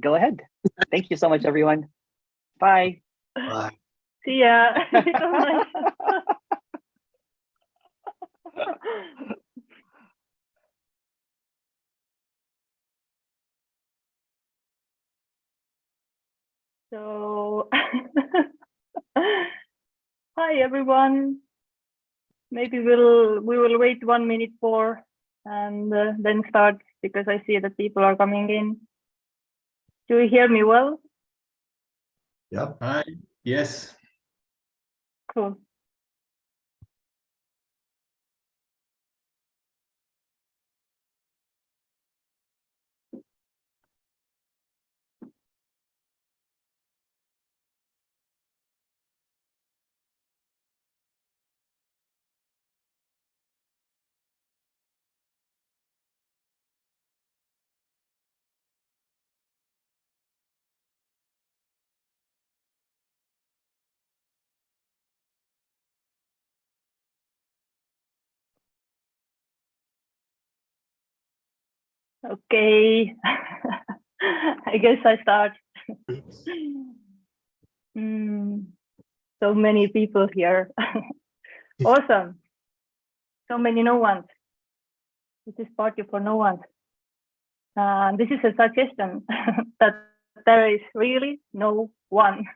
Go ahead. Thank you so much, everyone. Bye. Bye. See ya. It was nice. So, hi everyone. Maybe we will wait 1 minute more and then start, because I see that people are coming in. Do you hear me well? Yep. Hi. Yes. Cool. Okay. I guess I start. So many people here. Awesome. So many no ones. This is party for no ones. This is a suggestion that there is really no one.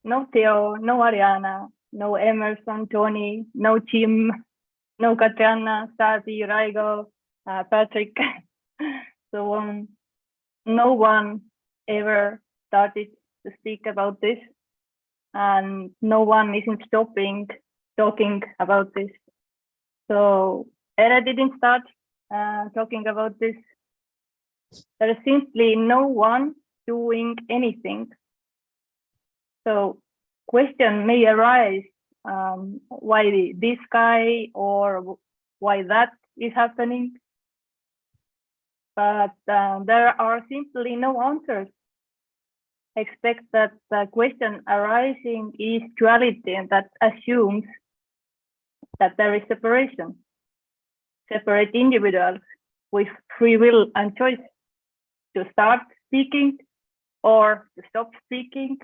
No Theo, no Ariana, no Emerson, Tony, no Jim, no Katrina, Stasi, Raigo, Patrick, so on. No one ever started to speak about this, and no one isn't stopping talking about this. So Era didn't start talking about this. There is simply no one doing anything. So question may arise, why this guy or why that is happening. But there are simply no answers. Expect that the question arising is duality, and that assumes that there is separation. Separate individuals with free will and choice to start speaking or to stop speaking,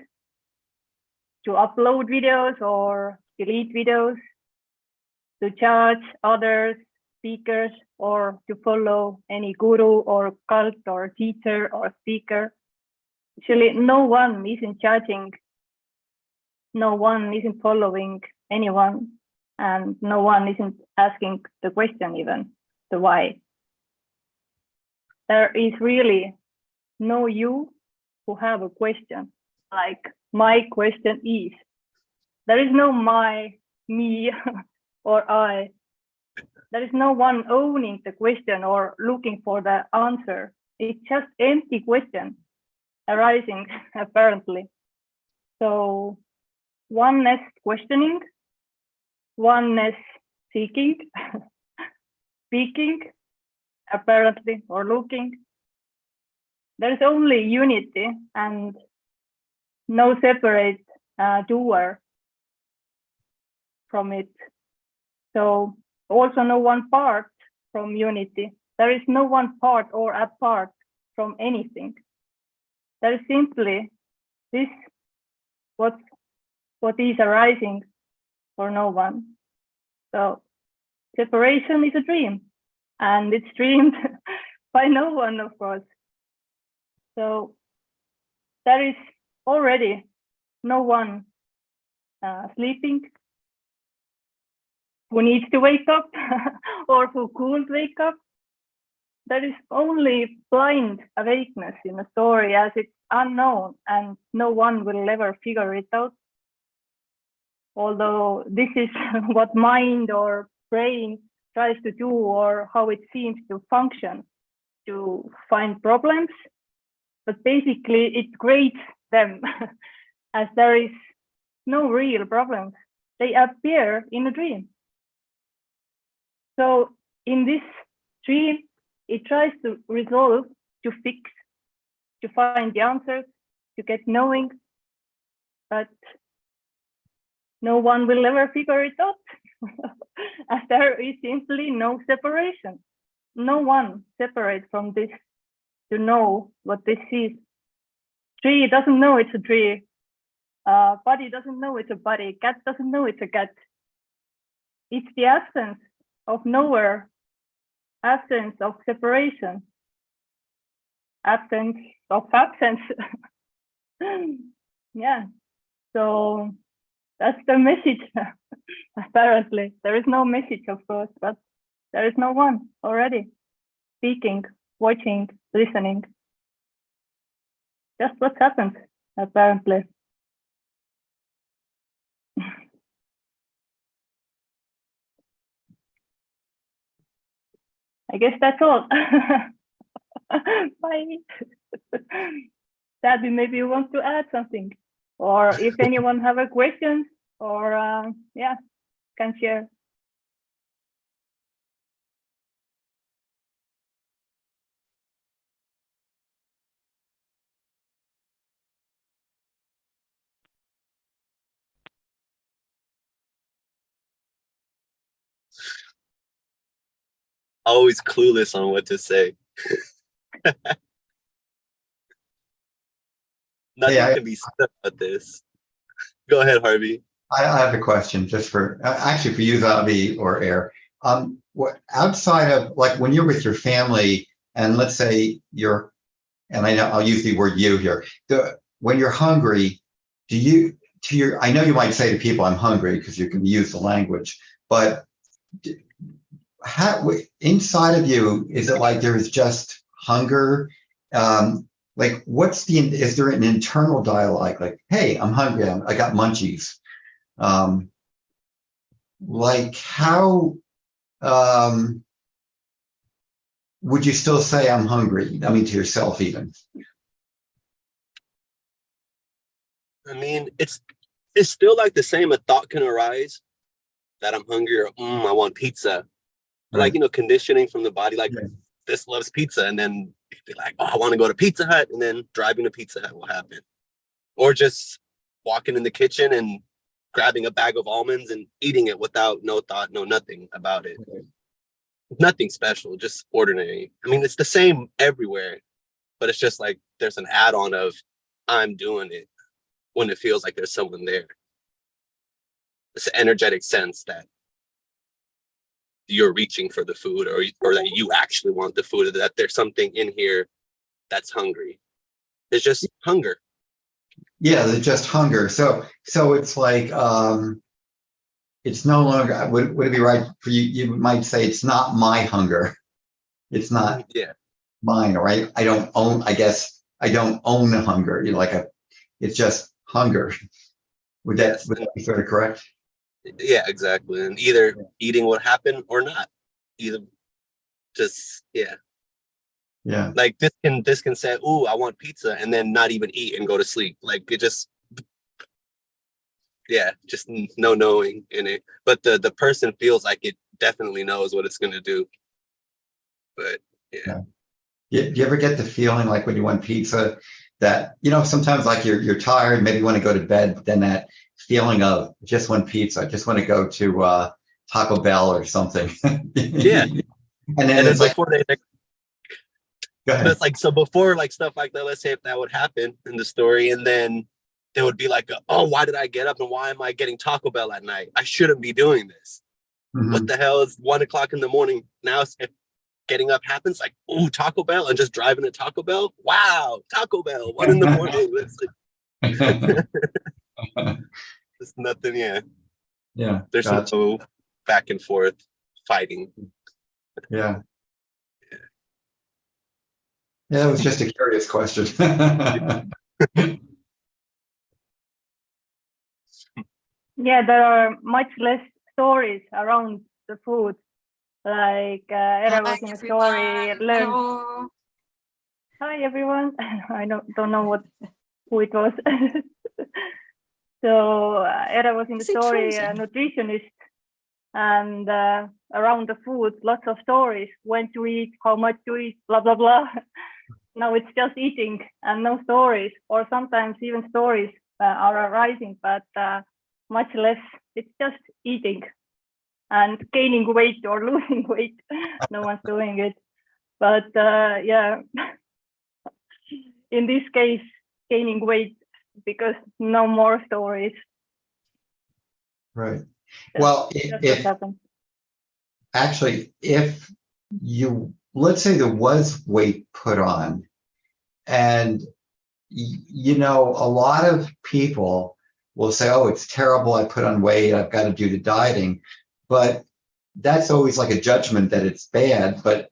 to upload videos or delete videos, to judge others, speakers, or to follow any guru or cult or teacher or speaker. Actually, no one isn't judging, no one isn't following anyone, and no one isn't asking the question even, the why. There is really no you who have a question, like my question is. There is no my, me, or I. There is no one owning the question or looking for the answer. It's just empty question arising, apparently. So oneness questioning, oneness seeking, speaking, apparently, or looking. There is only unity and no separate doer from it. So also no one part from unity. There is no one part or apart from anything. There is simply this, what is arising for no one. So separation is a dream, and it's dreamed by no one, of course. So there is already no one sleeping who needs to wake up or who could wake up. There is only blind awakeness in the story, as it's unknown and no one will ever figure it out. Although this is what mind or brain tries to do, or how it seems to function, to find problems, but basically it creates them as there is no real problems. They appear in a dream. So in this dream, it tries to resolve, to fix, to find the answers, to get knowing, but no one will ever figure it out, as there is simply no separation. No one separates from this. to know what this is. Tree doesn't know it's a tree. Body doesn't know it's a body. Cat doesn't know it's a cat. It's the absence of nowhere, absence of separation, absence of absence. Yeah, so that's the message. Apparently, there is no message, of course, but there is no one already speaking, watching, listening. Just what happened, apparently. I guess that's all. Bye. Sabby, maybe you want to add something, or if anyone have a question, or yeah, can share. Always clueless on what to say. Nothing can be said about this. Go ahead, Harvey. I have a question just for actually for you, Zabi or Air. What outside of like when you're with your family, and let's say you're, and I know I'll use the word you here. When you're hungry, do you I know you might say to people, "I'm hungry," because you can use the language, but how inside of you is it like there is just hunger? Like is there an internal dialogue like, hey, I'm hungry, I got munchies? Like how would you still say I'm hungry? I mean, to yourself even. I mean, it's still like the same. A thought can arise that I'm hungry, or I want pizza. Right. Like, conditioning from the body, like this loves pizza, and then be like, oh, I want to go to Pizza Hut, and then driving to Pizza Hut will happen. Or just walking in the kitchen and grabbing a bag of almonds and eating it without no thought, no nothing about it. Right. Nothing special, just ordinary. I mean, it's the same everywhere, but it's just like there's an add-on of I'm doing it when it feels like there's someone there. It's an energetic sense that you're reaching for the food, or that you actually want the food, or that there's something in here that's hungry. It's just hunger. Yeah, it's just hunger. So it's like it's no longer, would it be right for you? You might say it's not my hunger. It's not mine, or I don't own, I guess I don't own the hunger. It's just hunger. Would that be sort of correct? Yeah, exactly. And either eating what happened or not. Either just like this can say, "Ooh, I want pizza," and then not even eat and go to sleep. Like it just just no knowing in it. But the person feels like it definitely knows what it's gonna do. But Do you ever get the feeling like when you want pizza that, sometimes like you're tired, maybe you want to go to bed, but then that feeling of just want pizza, I just want to go to Taco Bell or something. Yeah. And then it's before like, go ahead. It's like, so before like stuff like that, let's say if that would happen in the story, and then there would be like, oh, why did I get up and why am I getting Taco Bell at night? I shouldn't be doing this. Mm-hmm. What the hell is 1 o'clock in the morning? Now if getting up happens, like, oh, Taco Bell, and just driving to Taco Bell. Wow, Taco Bell, 1 in the morning. It's like, it's nothing. Yeah. There's no back and forth fighting. Yeah, it was just a curious question. Yeah, there are much less stories around the food. Like Era was in a story, learned. Hello. Hi everyone. I don't know who it was. So Era was in the story, a nutritionist, and around the food, lots of stories: when to eat, how much to eat, blah blah blah. Now it's just eating and no stories, or sometimes even stories are arising, but much less. It's just eating and gaining weight or losing weight. No one's doing it, but in this case, gaining weight because no more stories. Right. That's Well, what if happened. actually, if you, let's say there was weight put on, and you know, a lot of people will say, oh, it's terrible, I put on weight, I've got to do the dieting. But that's always like a judgment that it's bad, but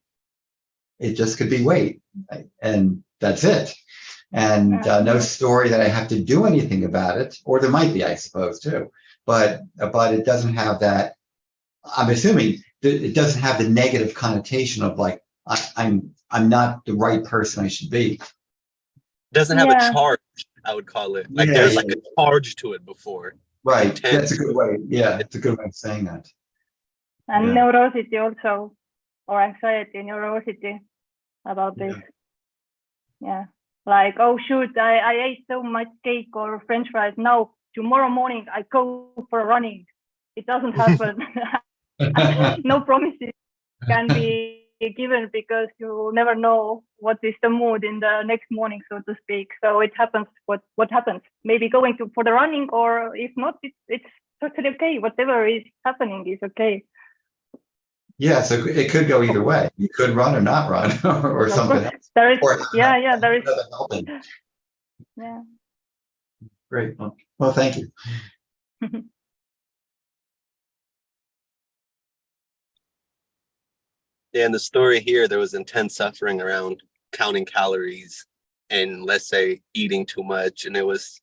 it just could be weight. And that's it. And no story that I have to do anything about it, or there might be, I suppose, too. But it doesn't have that, I'm assuming that it doesn't have the negative connotation of like, I'm not the right person I should be. Doesn't have a charge, I would call it. Like there's like a charge to it before. Right. That's a good way. Yeah, it's a good way of saying that. And neurosity also, or anxiety, neurosity about this. Yeah. Like, oh shoot, I ate so much cake or French fries. Now, tomorrow morning I go for running. It doesn't happen. No promises can be given because you never know what is the mood in the next morning, so to speak. So it happens what happens. Maybe going for the running, or if not, it's totally okay. Whatever is happening is okay. Yeah, so it could go either way. You could run or not run, or something else. There is, Or there is. helping. Yeah. Great. Well, thank you. Yeah, in the story here, there was intense suffering around counting calories and, let's say, eating too much, and it was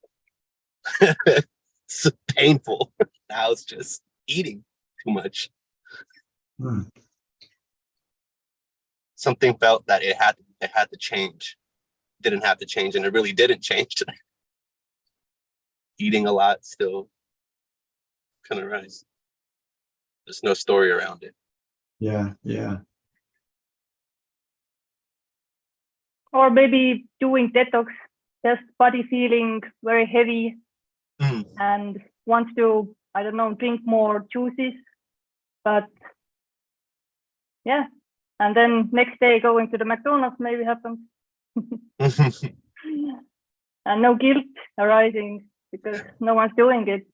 so painful. Now it's just eating too much. Something felt that it had to change. Didn't have to change, and it really didn't change. Eating a lot still kind of rise. There's no story around it. Yeah. Or maybe doing detox, just body feeling very heavy and wants to, I don't know, drink more juices. But yeah, and then next day going to the McDonald's maybe happens. And no guilt arising because no one's doing it.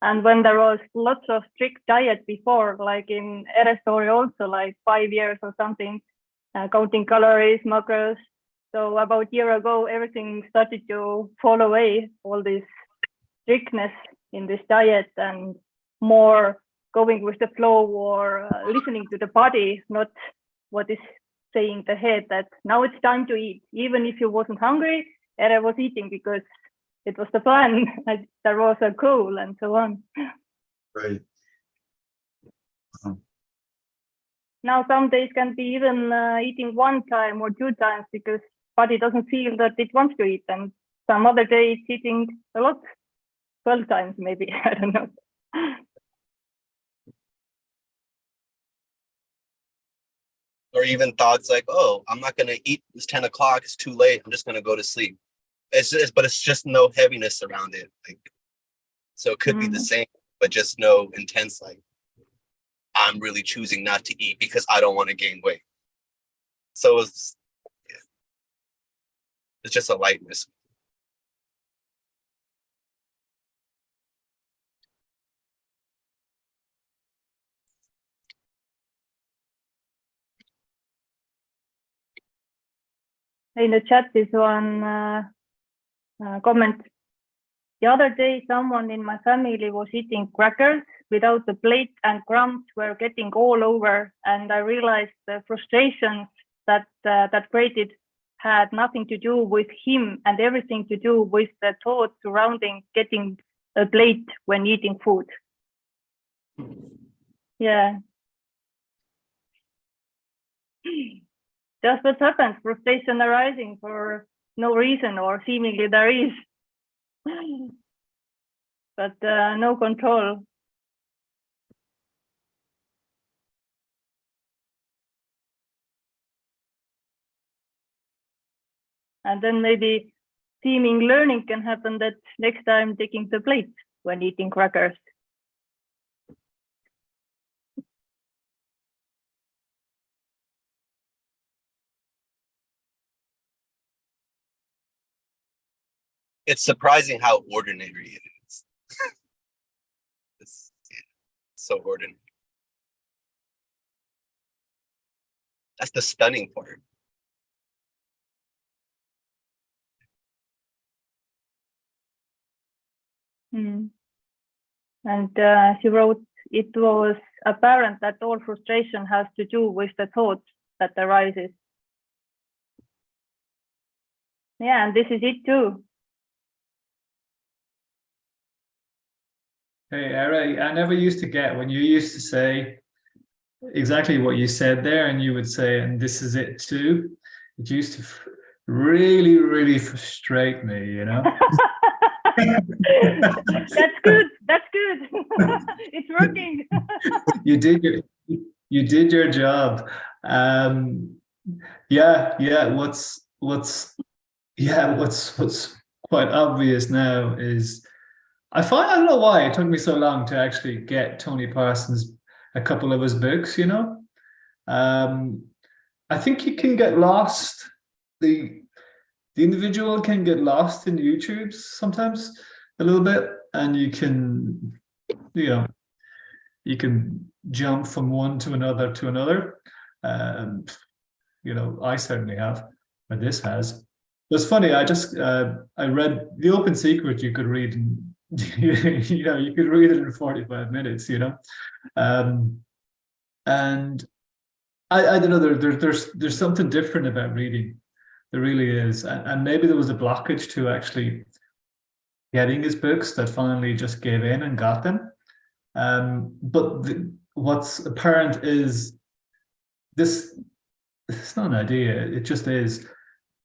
And when there was lots of strict diet before, like in Ere's story also, like 5 years or something, counting calories, macros. So about a year ago, everything started to fall away, all this strictness in this diet, and more going with the flow, or listening to the body, not what is saying the head that now it's time to eat. Even if you wasn't hungry, Ere was eating because it was the plan. There was a goal and so on. Right. Now some days can be even eating 1 time or 2 times because body doesn't feel that it wants to eat, and some other day it's eating a lot, 12 times maybe. I don't know. Or even thoughts like, oh, I'm not going to eat. It's 10 o'clock. It's too late. I'm just going to go to sleep. But it's just no heaviness around it. Like, so it could be the same, but just no intense, like, I'm really choosing not to eat because I don't want to gain weight. So it's just a lightness. In the chat is one comment. The other day, someone in my family was eating crackers without the plate, and crumbs were getting all over. And I realized the frustrations that created had nothing to do with him and everything to do with the thoughts surrounding getting a plate when eating food. Yeah. Just what happens, frustration arising for no reason, or seemingly there is. But no control. And then maybe seeming learning can happen, that next time taking the plate when eating crackers. it's surprising how ordinary it is. It's so ordinary. That's the stunning part. Mm. And she wrote, it was apparent that all frustration has to do with the thought that arises. Yeah, and this is it too. Hey, Era, I never used to get when you used to say exactly what you said there, and you would say, and this is it too. It used to really, really frustrate me, you know? That's good. That's good. It's working. you did your job. What's quite obvious now is I don't know why it took me so long to actually get Tony Parsons a couple of his books, you know. I think you can get lost. The individual can get lost in YouTube sometimes a little bit, and you can, you know, you can jump from one to another to another. You know, I certainly have, or this has. It's funny. I just I read The Open Secret. You could read, you know, you could read it in 45 minutes. You know, and I don't know. There's something different about reading. There really is, and maybe there was a blockage to actually getting his books that finally just gave in and got them. But what's apparent is this. It's not an idea. It just is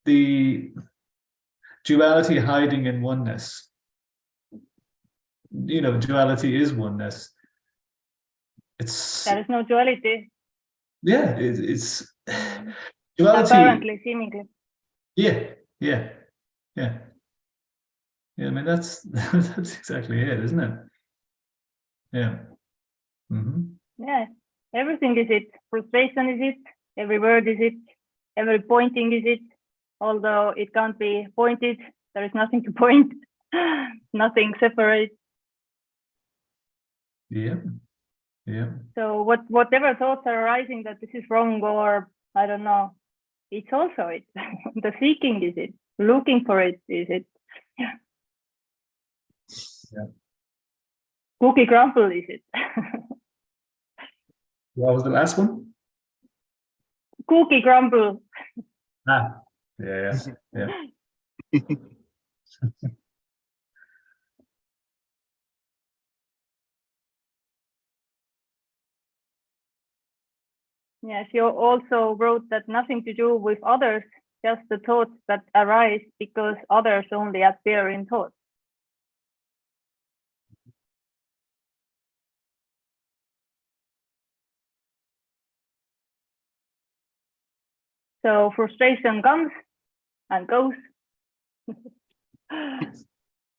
the duality hiding in oneness. You know, duality is oneness. It's There is no duality. yeah. It's duality. Apparently, seemingly. Yeah. I mean, that's exactly it, isn't it? Yeah. Mm-hmm. Yeah. Everything is it. Frustration is it. Every word is it. Every pointing is it. Although it can't be pointed, there is nothing to point. Nothing separates. Yeah. So whatever thoughts are arising that this is wrong, or I don't know, it's also it. The seeking is it. Looking for it is it. Yeah. Cookie crumble is it. What was the last one? Cookie crumble. Ah. Yeah. Yeah, she also wrote that nothing to do with others, just the thoughts that arise because others only appear in thoughts. So frustration comes and goes,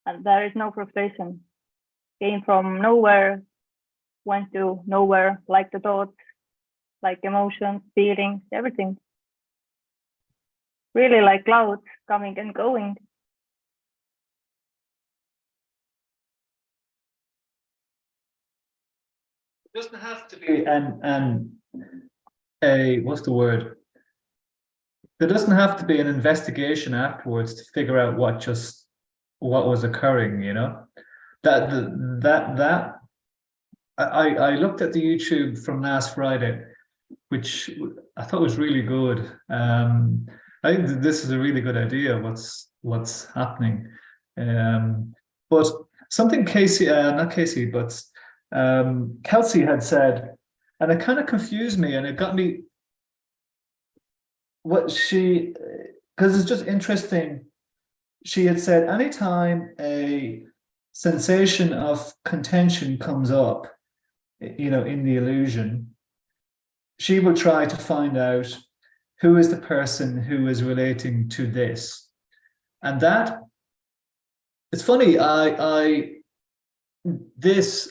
and there is no frustration. Came from nowhere, went to nowhere, like the thoughts, like emotions, feelings, everything. Really like clouds coming and going. It doesn't have to be what's the word? There doesn't have to be an investigation afterwards to figure out what was occurring, you know. I looked at the YouTube from last Friday, which I thought was really good. I think this is a really good idea. What's happening? But something Kelsey had said, and it kind of confused me, and it got me. Because it's just interesting. She had said, anytime a sensation of contention comes up, you know, in the illusion, she will try to find out who is the person who is relating to this. And that, it's funny, this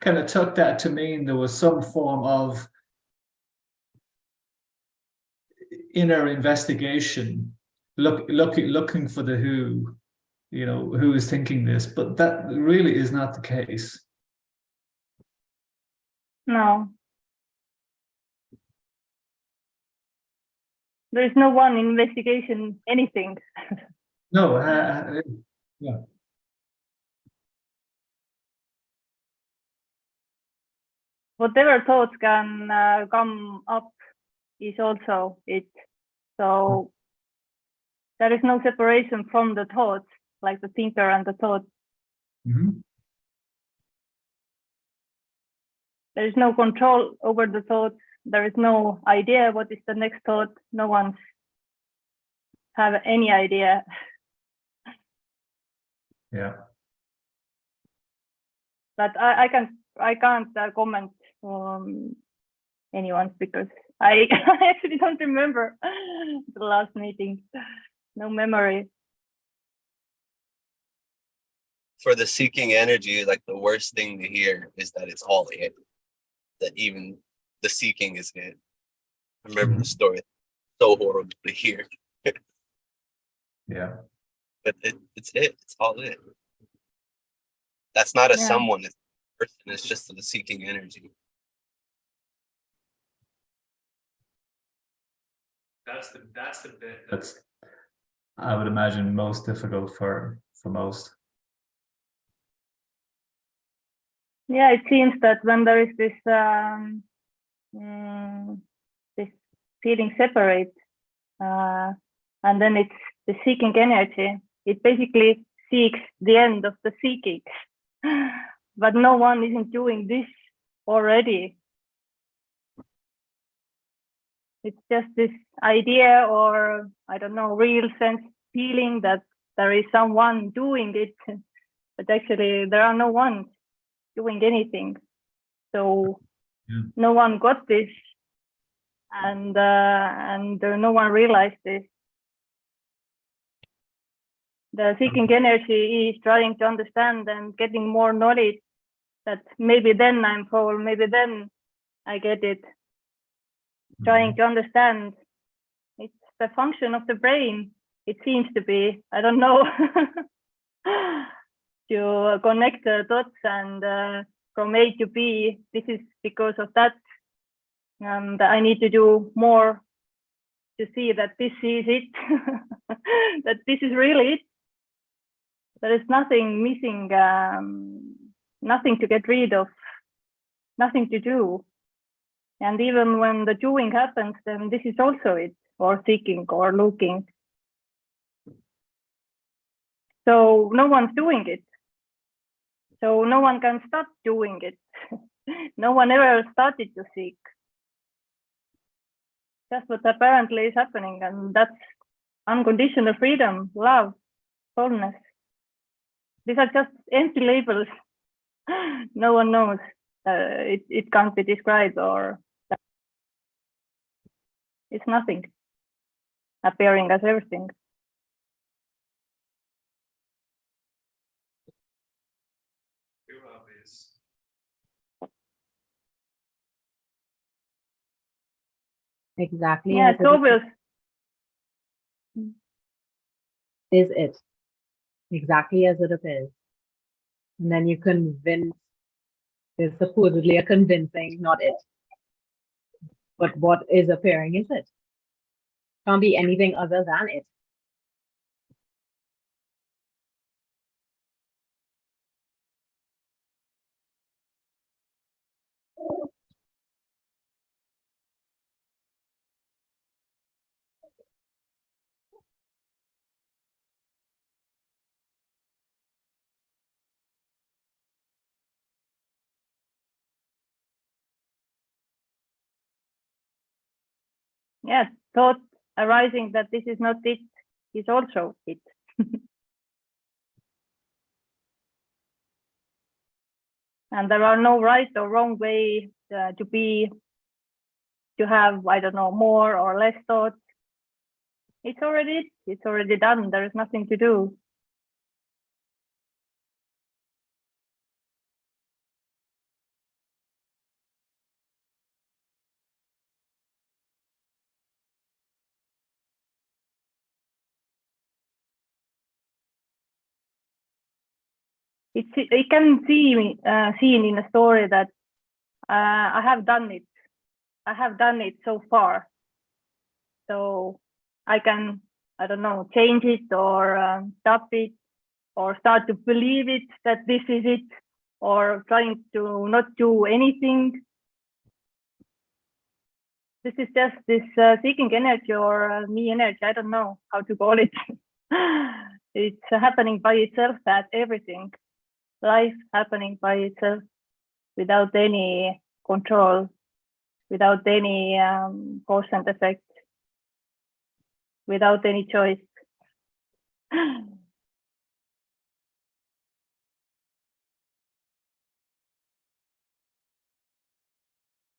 kind of took that to mean there was some form of inner investigation, looking for the who, who is thinking this, but that really is not the case. No. There is no one investigation anything. No, yeah. Whatever thoughts can come up is also it. So there is no separation from the thoughts, like the thinker and the thought. Mhm. There is no control over the thoughts. There is no idea what is the next thought. No one have any idea. Yeah. But I can't comment on anyone's because I actually don't remember the last meeting. No memory. For the seeking energy, like the worst thing to hear is that it's all it. That even the seeking is it. I remember the story. So horrible to hear. Yeah. But it's it. It's all it. That's not a Yeah. someone. It's a person. It's just the seeking energy. That's the bit that's, I would imagine, most difficult for most. Yeah, it seems that when there is this this feeling separate, and then it's the seeking energy. It basically seeks the end of the seeking, but no one isn't doing this already. It's just this idea, or I don't know, real sense feeling that there is someone doing it, but actually there are no one doing anything. So no one got this, and no one realized this. The seeking energy is trying to understand and getting more knowledge that maybe then I'm whole, maybe then I get it. Trying to understand. It's the function of the brain. It seems to be, I don't know, to connect the dots and from A to B, this is because of that. And I need to do more to see that this is it, that this is really it. There is nothing missing, nothing to get rid of, nothing to do. And even when the doing happens, then this is also it, or seeking or looking. So no one's doing it. So no one can stop doing it. No one ever started to seek. That's what apparently is happening, and that's unconditional freedom, love, wholeness. These are just empty labels. No one knows. It can't be described, or it's nothing appearing as everything. Exactly Yeah, as it's obvious. is it. Exactly as it appears. And then you convince, there's supposedly a convincing, not it. But what is appearing is it. Can't be anything other than it. Yeah, thought arising that this is not it is also it. And there are no right or wrong way to be, to have, I don't know, more or less thoughts. It's already done. There is nothing to do. it can see seen in a story that I have done it. I have done it so far. So I can, I don't know, change it or stop it or start to believe it, that this is it, or trying to not do anything. This is just this seeking energy or me energy. I don't know how to call it. It's happening by itself, that everything, life happening by itself without any control, without any cause and effect, without any choice.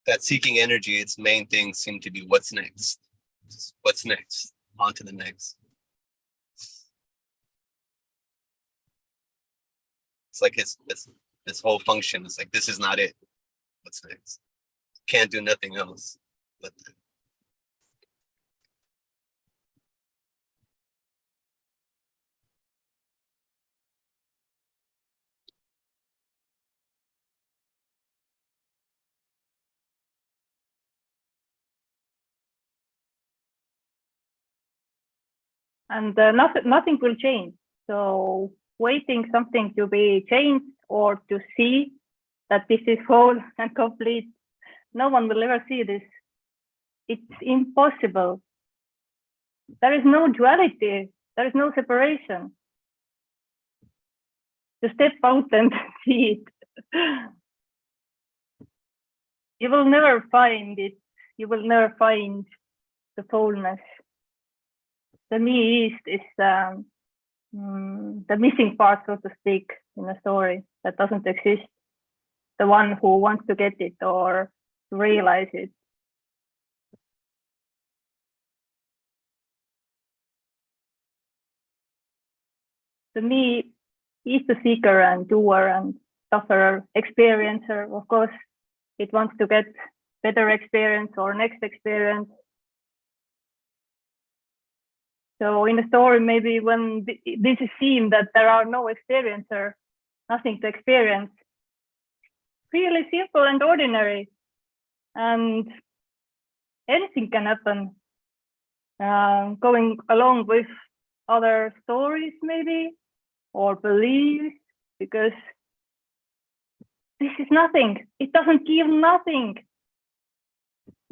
That seeking energy, its main thing seemed to be what's next. Just what's next? On to the next. It's like his whole function. It's like, this is not it. What's next? Can't do nothing else. But And nothing will change. So waiting something to be changed or to see that this is whole and complete, no one will ever see this. It's impossible. There is no duality. There is no separation. To step out and see it. You will never find it. You will never find the wholeness. The me is the missing part, so to speak, in a story that doesn't exist. The one who wants to get it or to realize it. The me is the seeker and doer and sufferer, experiencer. Of course, it wants to get better experience or next experience. So in the story, maybe when this is seen that there are no experiencer, nothing to experience, really simple and ordinary, and anything can happen. Going along with other stories maybe, or beliefs, because this is nothing. It doesn't give nothing.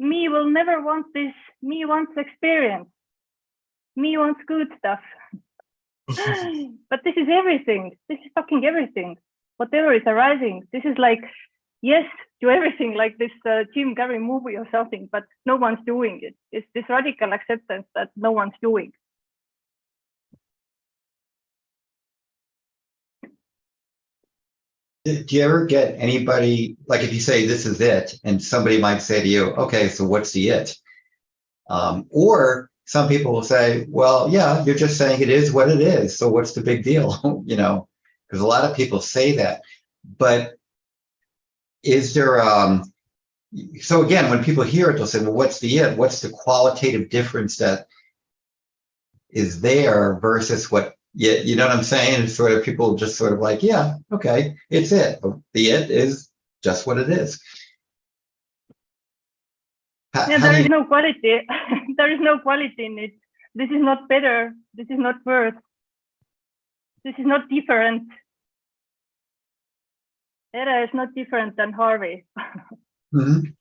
Me will never want this. Me wants experience. Me wants good stuff. But this is everything. This is fucking everything. Whatever is arising. This is like, yes to everything, like this Jim Carrey movie or something, but no one's doing it. It's this radical acceptance that no one's doing. Do you ever get anybody, like if you say this is it, and somebody might say to you, okay, so what's the it? Or some people will say, well, yeah, you're just saying it is what it is. So what's the big deal? You know, because a lot of people say that. But is there, so again, when people hear it, they'll say, well, what's the it? What's the qualitative difference that is there versus what, you know what I'm saying? It's sort of people just sort of like, yeah, okay, it's it. The it is just what it is. Yeah, there is no quality. There is no quality in it. This is not better. This is not worse. This is not different. Era is not different than Harvey. Mm-hmm.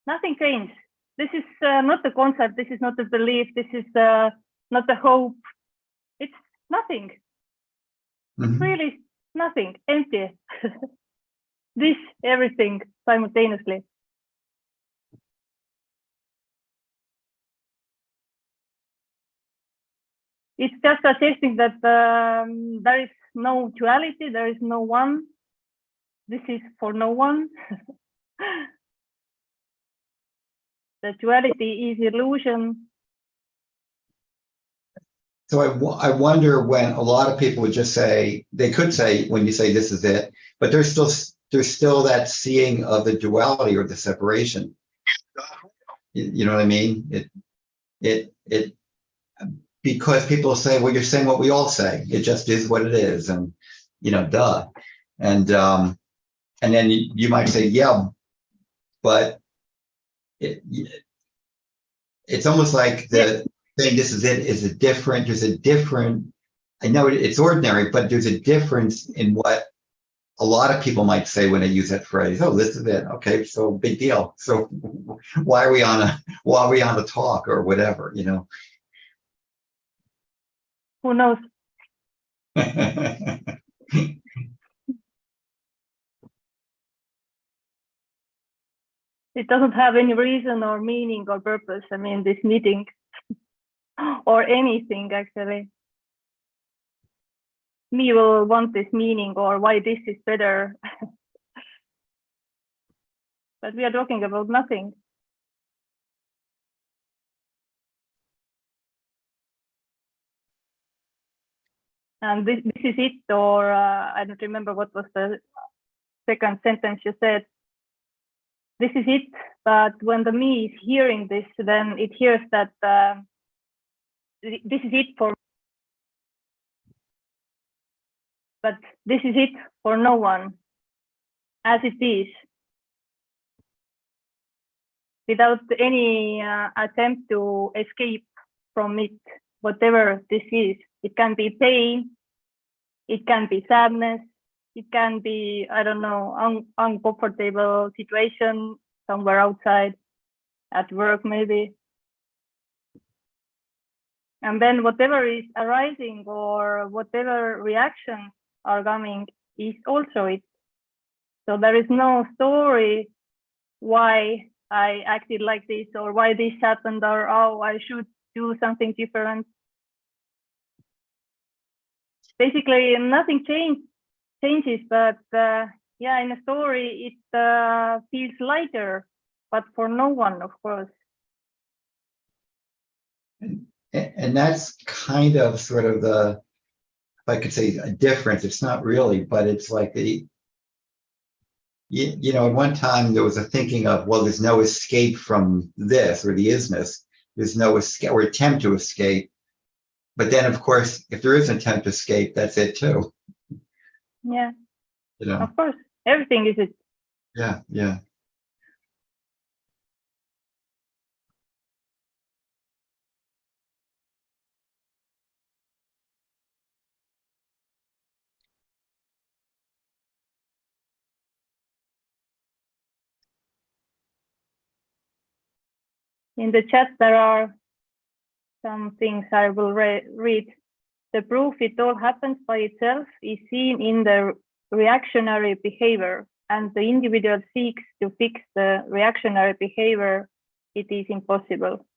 Nothing changed. This is not the concept. This is not the belief. This is not the hope. It's nothing. Mm-hmm. It's really nothing. Empty. This, everything simultaneously. It's just suggesting that there is no duality, there is no one. This is for no one. The duality is illusion. So I wonder when a lot of people would just say, they could say when you say this is it, but there's still that seeing of the duality or the separation. You know what I mean? because people say, well, you're saying what we all say. It just is what it is. And, duh. And then you might say, yeah, but it's almost like the thing, this is it, there's a different, I know it's ordinary, but there's a difference in what a lot of people might say when they use that phrase. Oh, this is it. Okay, so big deal. So why are we on a talk or whatever, Who knows? It doesn't have any reason or meaning or purpose. I mean, this meeting or anything actually. Me will want this meaning or why this is better. But we are talking about nothing. And this is it, or I don't remember what was the second sentence you said. This is it, but when the me is hearing this, then it hears that this is it for, but this is it for no one, as it is, without any attempt to escape from it, whatever this is. It can be pain, it can be sadness, it can be, I don't know, uncomfortable situation somewhere outside, at work maybe. And then whatever is arising or whatever reactions are coming is also it. So there is no story why I acted like this or why this happened or oh, I should do something different. Basically, nothing changes, but yeah, in a story, it feels lighter, but for no one, of course. And that's kind of sort of the, if I could say, a difference. It's not really, but it's like at one time there was a thinking of, well, there's no escape from this or the isness. There's no escape or attempt to escape. But then, of course, if there is an attempt to escape, that's it too. Yeah, of course, everything is it. Yeah, yeah. In the chat, there are some things I will read. The proof it all happens by itself is seen in the reactionary behavior, and the individual seeks to fix the reactionary behavior. It is impossible.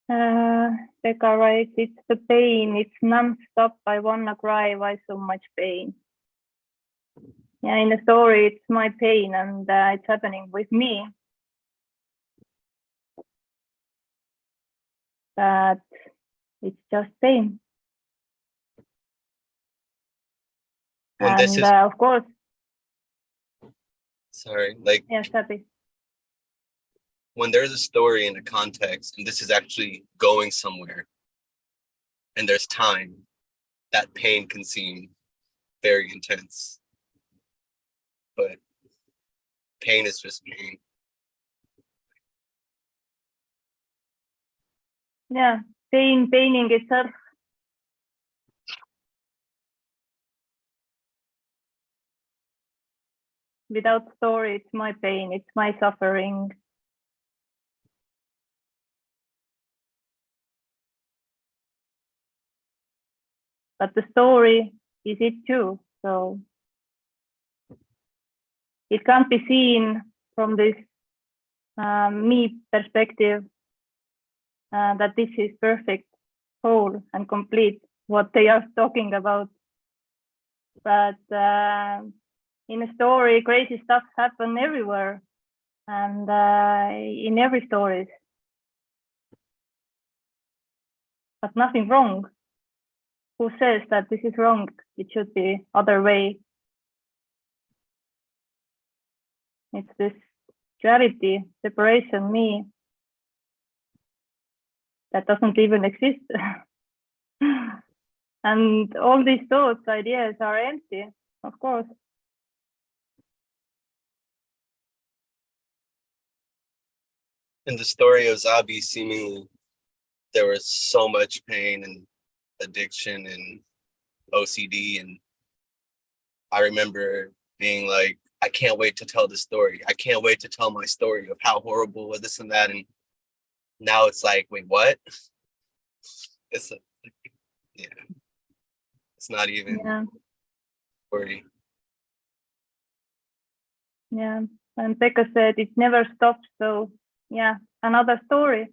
Becca writes, it's the pain, it's non-stop, I wanna cry, why so much pain? Yeah, in the story, it's my pain and it's happening with me. But it's just pain. When and this is, of course, sorry, like, yes, happy. when there's a story in a context and this is actually going somewhere and there's time, that pain can seem very intense. But pain is just pain. Yeah, paining itself. Without story, it's my pain, it's my suffering. But the story is it too. So it can't be seen from this me perspective that this is perfect, whole and complete, what they are talking about. But in a story, crazy stuff happen everywhere and in every story. But nothing wrong. Who says that this is wrong? It should be other way. It's this duality, separation, me. that doesn't even exist. And all these thoughts, ideas are empty, of course. In the story of Zabi, seemingly there was so much pain and addiction and OCD, and I remember being like, I can't wait to tell the story. I can't wait to tell my story of how horrible was this and that. And now it's like, wait, what? It's yeah. It's not even story. Yeah. And Pekka said it never stops. So yeah, another story.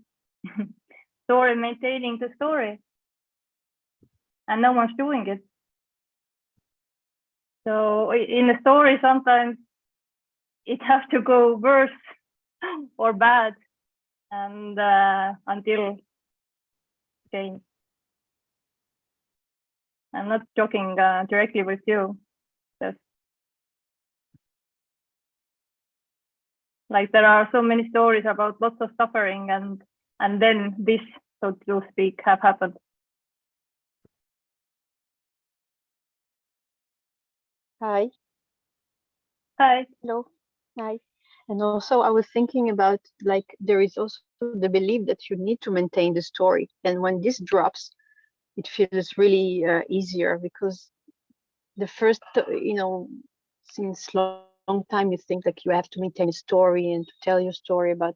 Story maintaining the story. And no one's doing it. So in a story, sometimes it has to go worse or bad, and until change. I'm not joking directly with you. Just like there are so many stories about lots of suffering, and then this, so to speak, have happened. Hi. Hi. Hello. Hi. And also I was thinking about, like, there is also the belief that you need to maintain the story. And when this drops, it feels really easier, because the first, since long time, you think like you have to maintain a story and to tell your story about,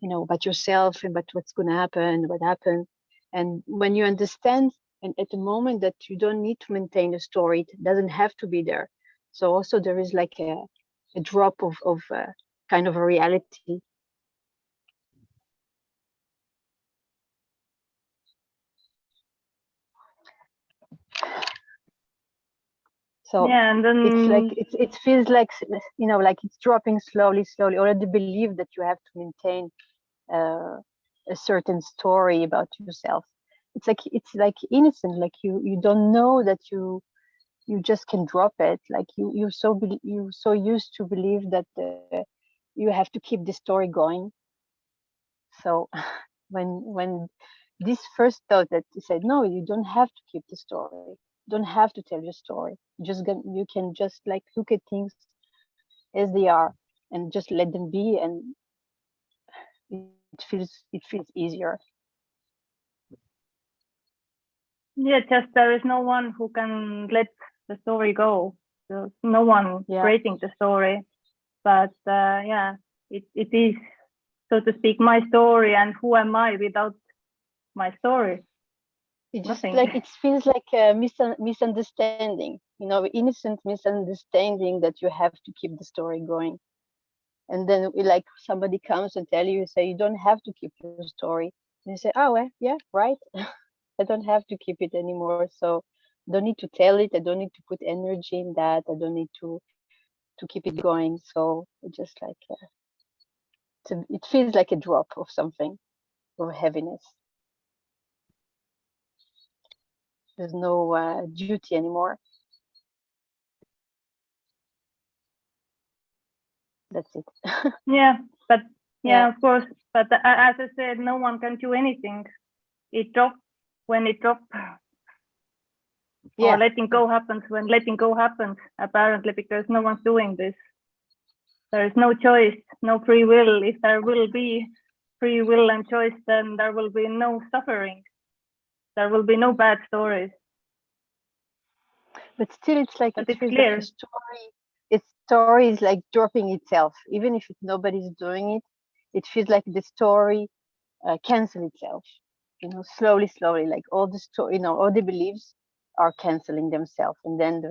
about yourself and about what's going to happen, what happened. And when you understand, and at the moment that you don't need to maintain a story, it doesn't have to be there. So also there is like a drop of kind of a reality. So yeah, and then it's like it feels like, like it's dropping slowly, or the belief that you have to maintain a certain story about yourself. It's like innocent, like you don't know that you just can drop it. Like you're so used to believe that you have to keep the story going. So when this first thought that said, no, you don't have to keep the story, you don't have to tell your story, you can just like look at things as they are and just let them be, and it feels easier. yeah, just there is no one who can let the story go. There's no one creating the story, but yeah, it is, so to speak, my story, and who am I without my story? It just Nothing. like it feels like a misunderstanding, innocent misunderstanding that you have to keep the story going. And then like somebody comes and tell you, say you don't have to keep your story, and you say, oh well, yeah, right. I don't have to keep it anymore, so I don't need to tell it, I don't need to put energy in that, I don't need to keep it going. So it just like it feels like a drop of something, or heaviness. There's no duty anymore. That's it. Yeah, but of course, but as I said, no one can do anything. It drops when it drops. Or letting go happens when letting go happens, apparently, because no one's doing this. There is no choice, no free will. If there will be free will and choice, then there will be no suffering. There will be no bad stories. But still, it's like but it feels like a story. Its story is like dropping itself, even if nobody's doing it. It feels like the story cancels itself. Slowly, like all the story, all the beliefs are canceling themselves, and then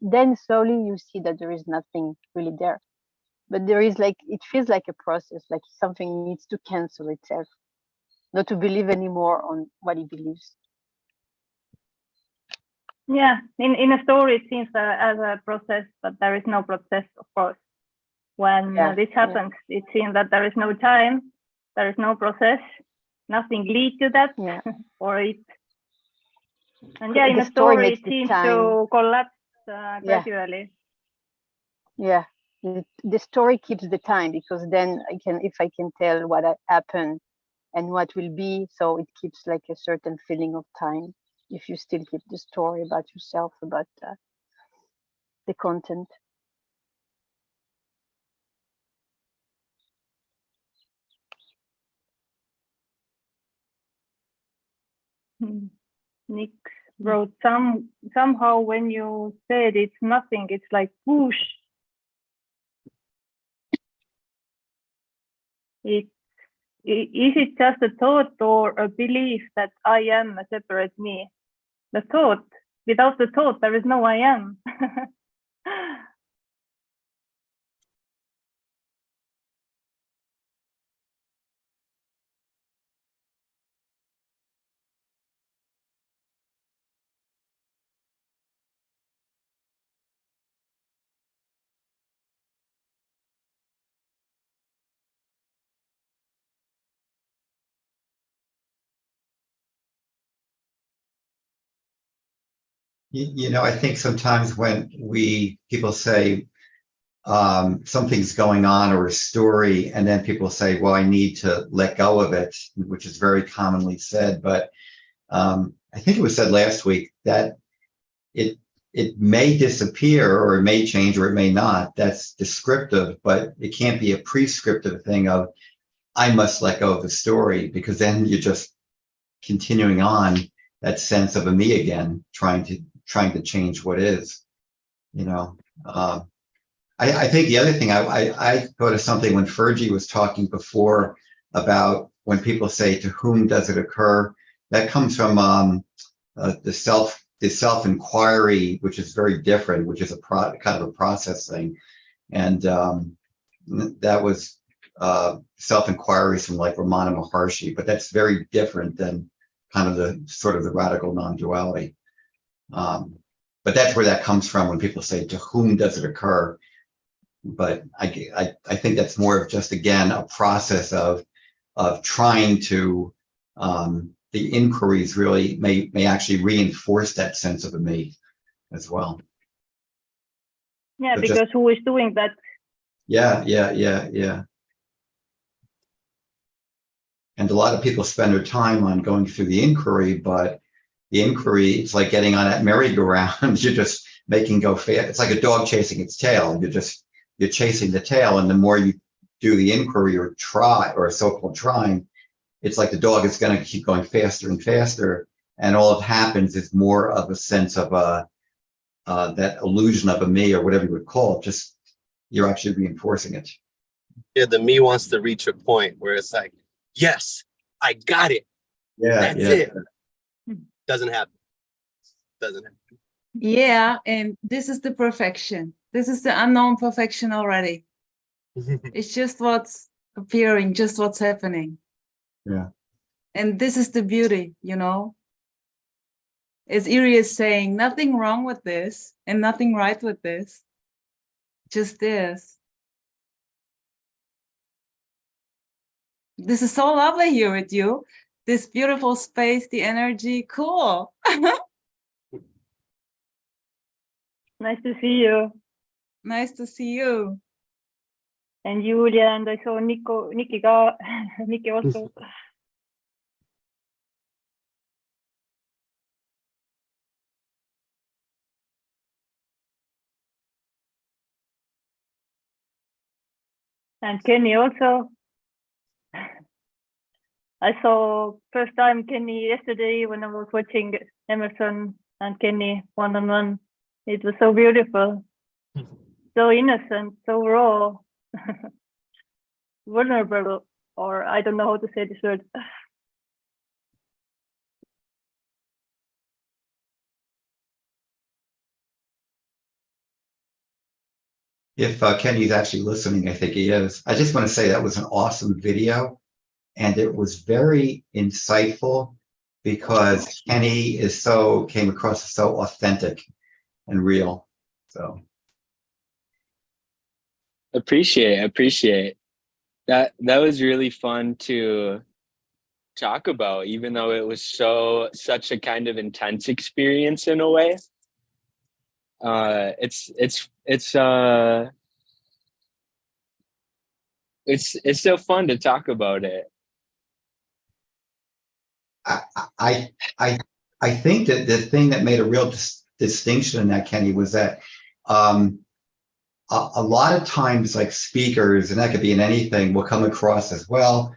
then slowly you see that there is nothing really there. But there is like, it feels like a process, like something needs to cancel itself, not to believe anymore on what it believes. Yeah, in a story it seems as a process, but there is no process, of course. When this happens, it seems that there is no time, there is no process, nothing leads to that, or it. And yeah, in a story it seems to collapse gradually. Yeah, the story keeps the time, because then if I can tell what happened and what will be. So it keeps like a certain feeling of time if you still keep the story about yourself, about the content. Nick wrote somehow when you said it's nothing, it's like whoosh. Is it just a thought or a belief that I am a separate me? The thought. Without the thought, there is no I am. You know, I think sometimes when people say something's going on or a story, and then people say, well, I need to let go of it, which is very commonly said. But I think it was said last week that it may disappear or it may change or it may not. That's descriptive, but it can't be a prescriptive thing of I must let go of the story, because then you're just continuing on that sense of a me again, trying to change what is, you know. I think the other thing, I thought of something when Fergie was talking before about when people say, to whom does it occur? That comes from the self-inquiry, which is very different, which is kind of a process thing. And that was self-inquiries from like Ramana Maharshi, but that's very different than kind of the sort of the radical non-duality. But that's where that comes from when people say, to whom does it occur? But I think that's more of just, again, a process of trying to, the inquiries really may actually reinforce that sense of a me as well. Yeah, So because who is doing that? Yeah. And a lot of people spend their time on going through the inquiry, but the inquiry, it's like getting on that merry-go-round. You're just making go fast. It's like a dog chasing its tail. You're chasing the tail, and the more you do the inquiry or try, or so-called trying, it's like the dog is going to keep going faster and faster, and all that happens is more of a sense of that illusion of a me, or whatever you would call it. Just you're actually reinforcing it. Yeah, the me wants to reach a point where it's like, yes, I got it. Yeah, That's it. Doesn't happen. Yeah, and this is the perfection. This is the unknown perfection already. It's just what's appearing, just what's happening. Yeah. And this is the beauty, you know. As Erie is saying, nothing wrong with this and nothing right with this. Just this. This is so lovely here with you. This beautiful space, the energy, cool. Nice to see you. Nice to see you. And Julia, and I saw Nikki also. And Kenny also. I saw first time Kenny yesterday when I was watching Emerson and Kenny one-on-one. It was so beautiful, so innocent, so raw, vulnerable, or I don't know how to say this word. If Kenny's actually listening, I think he is. I just want to say that was an awesome video, and it was very insightful because Kenny came across as so authentic and real. So appreciate that. That was really fun to talk about, even though it was such a kind of intense experience in a way. It's still fun to talk about it. I think that the thing that made a real distinction in that, Kenny, was that a lot of times, like speakers, and that could be in anything, will come across as, well,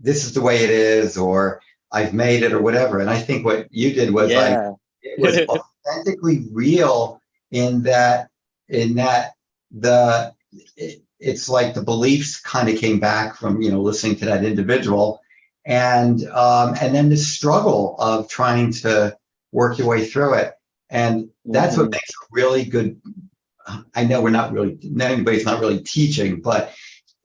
this is the way it is, or I've made it, or whatever. And I think what you did was like, it was authentically real in that it's like the beliefs kind of came back from, listening to that individual, and then the struggle of trying to work your way through it. And that's what makes a really good, I know anybody's not really teaching, but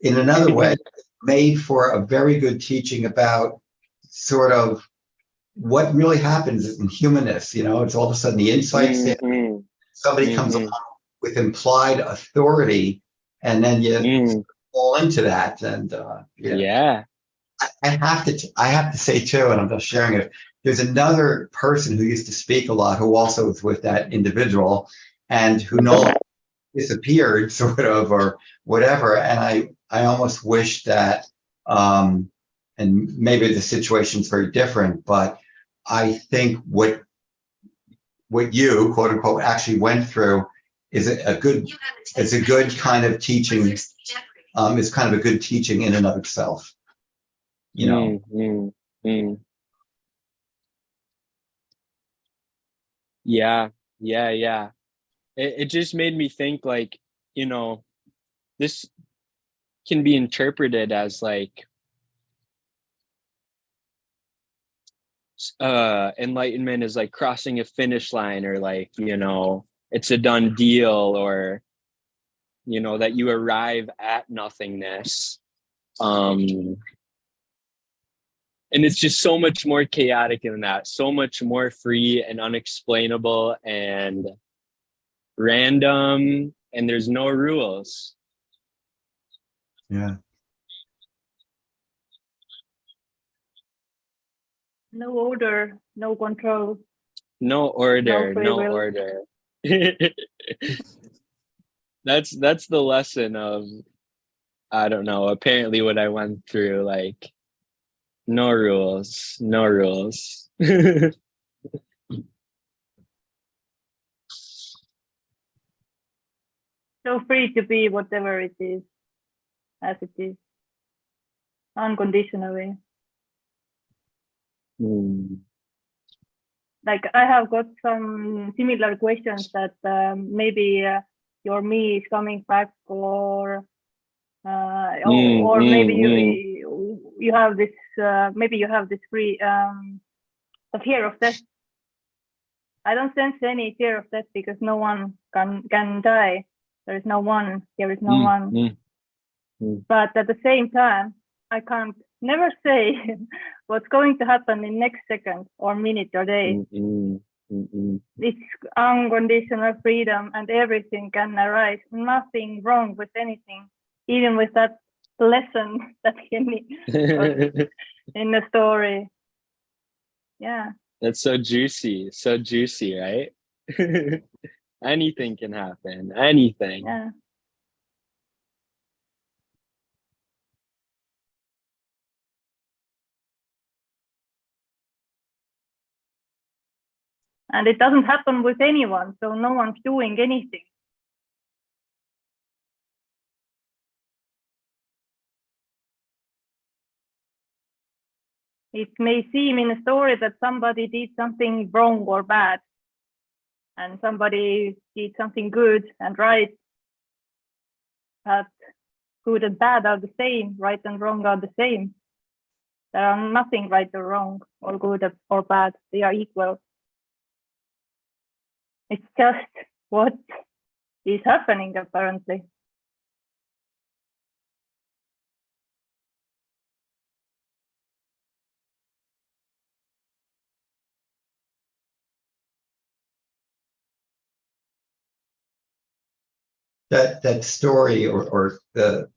in another way, made for a very good teaching about sort of what really happens in humanness. It's all of a sudden the insights, somebody comes along with implied authority, and then you fall into that. And I have to say too, and I'm just sharing it, there's another person who used to speak a lot who also was with that individual, and who no longer disappeared, sort of, or whatever. And I almost wish that, and maybe the situation's very different, but I think what you, quote unquote, actually went through is a good kind of teaching. Is kind of a good teaching in and of itself. Yeah. It just made me think, like, this can be interpreted as like enlightenment is like crossing a finish line, or like, it's a done deal, or that you arrive at nothingness. And it's just so much more chaotic than that, so much more free and unexplainable and random, and there's no rules. Yeah. No order, no control. No order, No no free will. order. That's the lesson of, I don't know, apparently what I went through, like, no rules, no rules. So free to be whatever it is, as it is, unconditionally. Like, I have got some similar questions that maybe your me is coming back, or maybe you have this maybe you have this free the fear of death. I don't sense any fear of death, because no one can die. There is no one. There is no one. But at the same time, I can't never say what's going to happen in next second or minute or day. It's unconditional freedom, and everything can arise. Nothing wrong with anything, even with that lesson that Kenny was in the story. Yeah. That's so juicy, right? Anything can happen, anything. Yeah. And it doesn't happen with anyone, so no one's doing anything. It may seem in a story that somebody did something wrong or bad, and somebody did something good and right. But good and bad are the same, right and wrong are the same. There are nothing right or wrong, or good or bad. They are equal. It's just what is happening, apparently. That story, or the,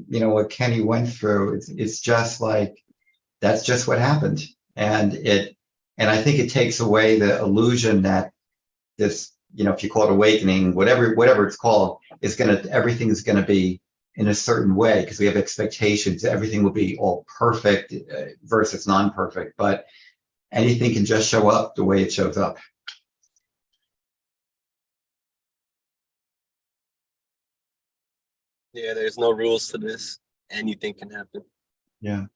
what Kenny went through, it's just like, that's just what happened. And I think it takes away the illusion that this, if you call it awakening, whatever it's called, everything is going to be in a certain way because we have expectations. Everything will be all perfect versus non-perfect, but anything can just show up the way it shows up. Yeah, there's no rules to this. Anything can happen. Yeah.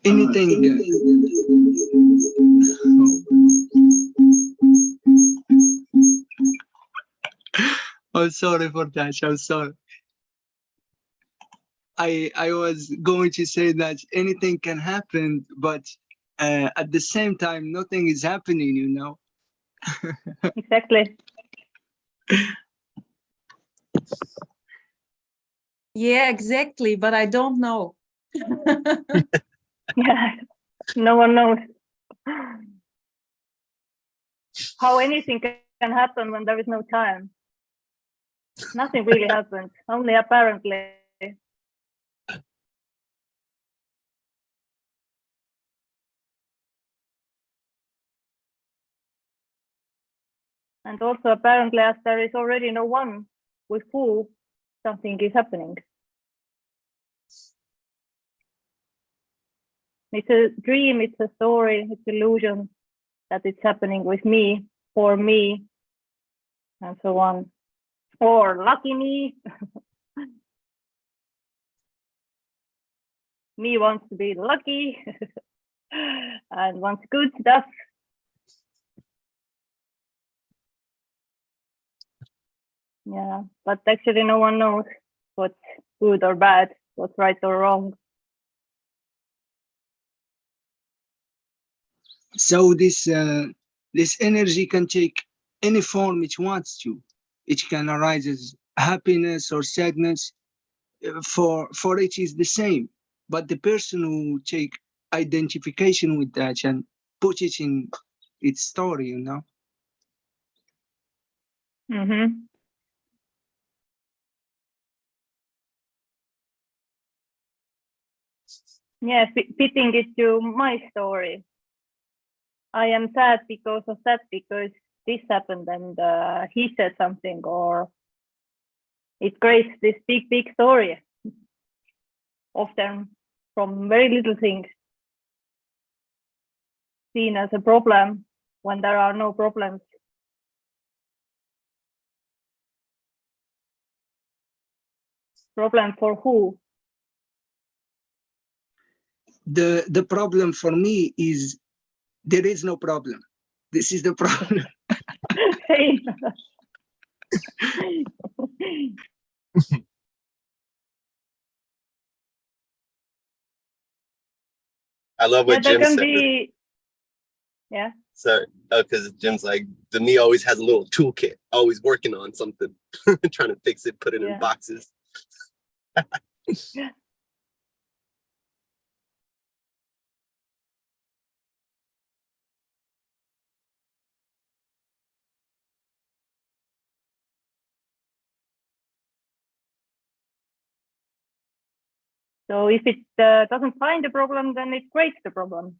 Anything. Oh, sorry for that. I'm sorry. I was going to say that anything can happen, but at the same time, nothing is happening, you know? Exactly. Yeah, exactly. But I don't know. Yeah, no one knows how anything can happen when there is no time. Nothing really happens, only apparently. And also apparently, as there is already no one with who something is happening. It's a dream, it's a story, it's illusion that it's happening with me, for me, and so on. Or lucky me. Me wants to be lucky and wants good stuff. Yeah, but actually no one knows what's good or bad, what's right or wrong. So this energy can take any form it wants to. It can arise as happiness or sadness. For it is the same. But the person who take identification with that and put it in its story, you know. Mm-hmm. Yeah, fitting it to my story. I am sad because of that, because this happened and he said something, or it creates this big story, often from very little things, seen as a problem when there are no problems. Problem for who? The problem for me is there is no problem. This is the problem. Same. I love Yeah, what there Jim can said. be. Yeah. So, because Jim's like, the me always has a little toolkit, always working on something, trying to fix it, put it in Yeah. boxes. So if it doesn't find the problem, then it creates the problem.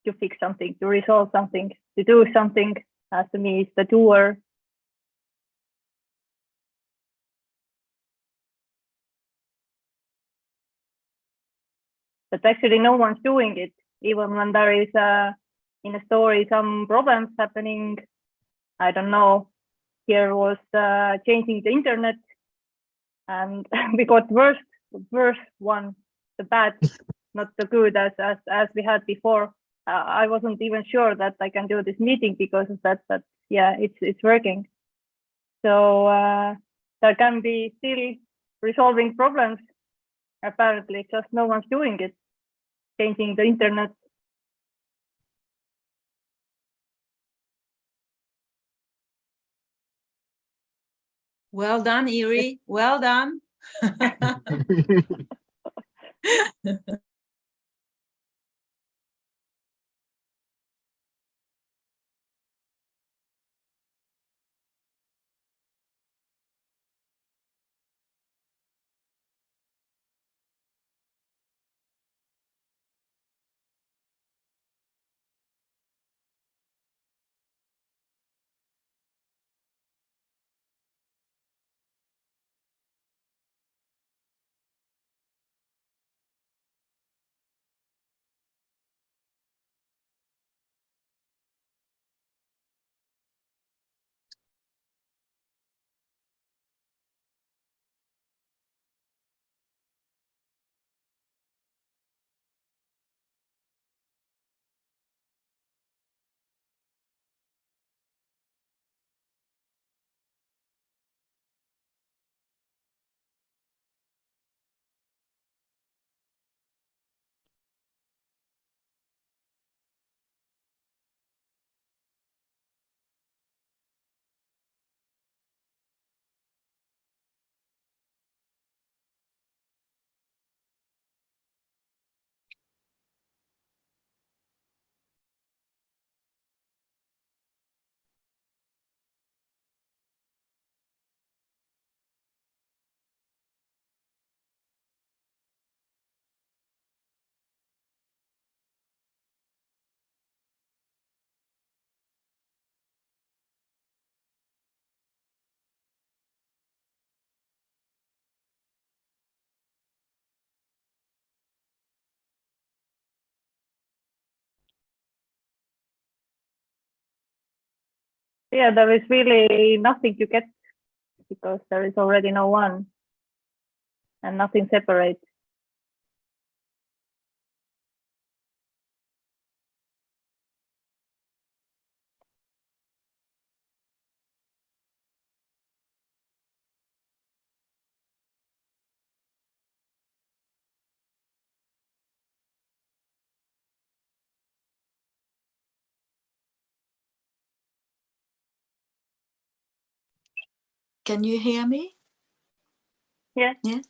To fix something, to resolve something, to do something. As to me, it's the doer. But actually, no one's doing it, even when there is in a story some problems happening. I don't know. Here was changing the internet, and we got worse one, the bad, not the good as we had before. I wasn't even sure that I can do this meeting because of that. But yeah, it's working. So there can be still resolving problems. Apparently, just no one's doing it. Changing the internet. Well done, Erie. Well done. Yeah, there is really nothing to get because there is already no one and nothing separates. Can you hear me? Yeah. Yeah.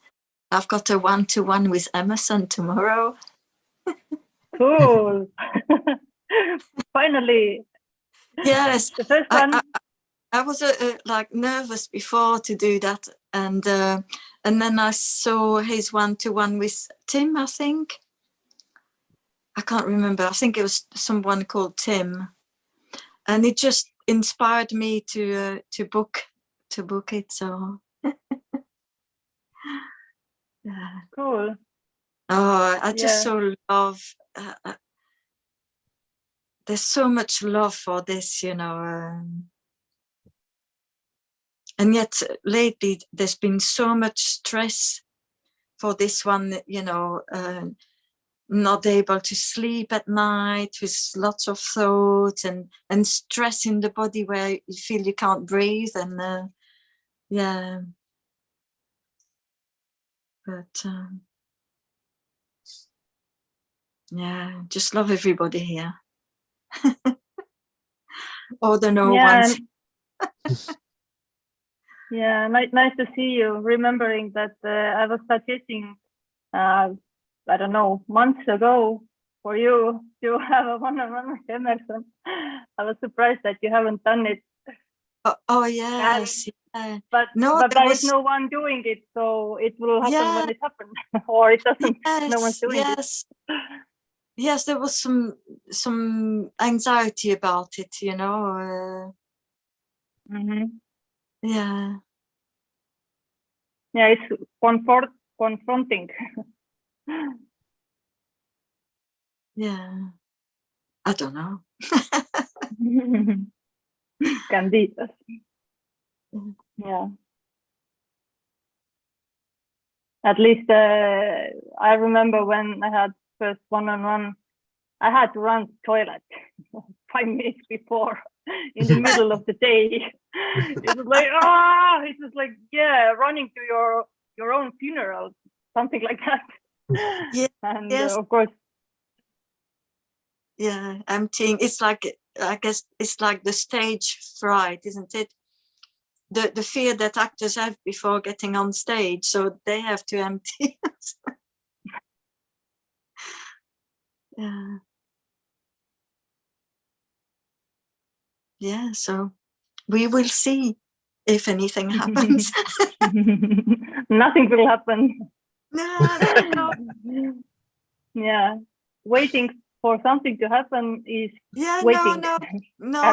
I've got a one-to-one with Emerson tomorrow. Cool. Finally. Yes. The first one. I was like nervous before to do that, and then I saw his one-to-one with Tim. I think I can't remember. I think it was someone called Tim, and it just inspired me to book it. So yeah. Cool. Oh, I just Yeah. so love. There's so much love for this, you know. And yet lately there's been so much stress for this one, you know, not able to sleep at night with lots of thoughts and stress in the body where you feel you can't breathe. And yeah, but yeah, just love everybody here. All the no ones. Yeah, nice to see you. Remembering that I was suggesting, I don't know, months ago for you to have a one-on-one with Emerson. I was surprised that you haven't done it. Oh yes. Yeah. But there is no one doing it, so it will happen when it happens, or it doesn't. Yes, no one's doing it. Yes, there was some anxiety about it, you know. Yeah. Yeah, it's confronting. Yeah. I don't know. Can be. Yeah. At least I remember when I had first one-on-one, I had to run to the toilet 5 minutes before in the middle of the day. It was like, it was like, yeah, running to your own funeral, something like that. Yeah. And yes. of course. Yeah, emptying. It's like, I guess it's like the stage fright, isn't it? The fear that actors have before getting on stage, so they have to empty. Yeah. Yeah, so we will see if anything happens. Nothing will happen. No. Yeah, waiting for something to happen is waiting. No,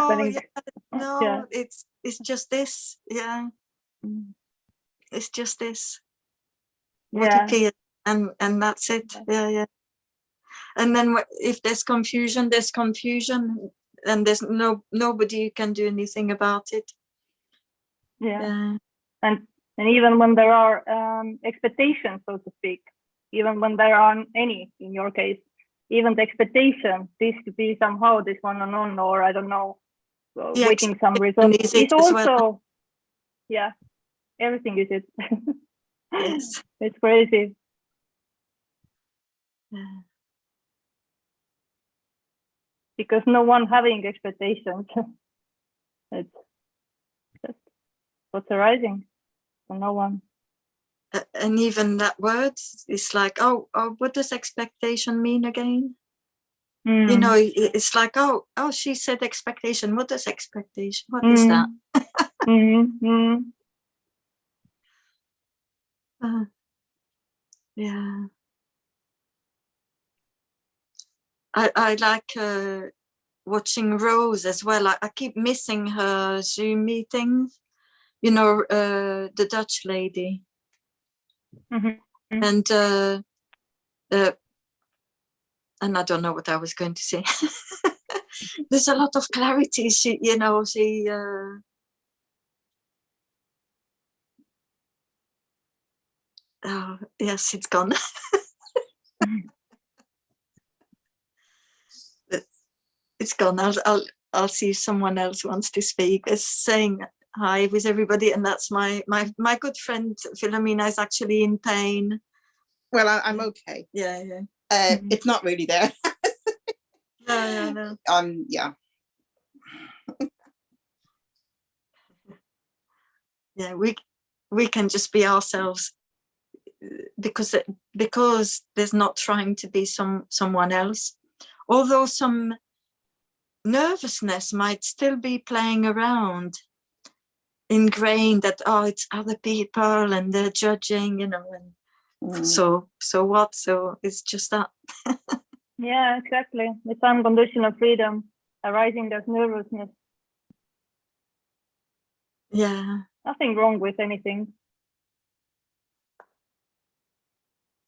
Yeah. it's just this. Yeah, it's just this. What Yeah. appears, and that's it. Yeah. And then if there's confusion, and there's nobody can do anything about it. Yeah. And even when there are expectations, so to speak, even when there aren't any, in your case, even the expectation, this to be somehow this one-on-one, or I don't know, waiting some results. It's also, yeah, everything is it. Yes. It's crazy. Yeah. Because no one having expectations. It's just what's arising for no one. And even that word is like, oh, what does expectation mean again? You know, it's like, oh, she said expectation. What does expectation? What is that? Yeah. I like watching Rose as well. I keep missing her Zoom meetings. You know, the Dutch lady. And I don't know what I was going to say. there's a lot of clarity. She, you know, she. Oh yes, it's gone. It's gone. I'll see if someone else wants to speak. It's saying hi with everybody, and that's my good friend Philomena is actually in pain. Well, I'm okay. Yeah, yeah. It's not really there. No. Yeah. Yeah, we can just be ourselves, because there's not trying to be someone else, although some nervousness might still be playing around, ingrained that, oh, it's other people and they're judging, you know, and so what? So it's just that. Yeah, exactly. It's unconditional freedom arising as nervousness. Yeah. Nothing wrong with anything.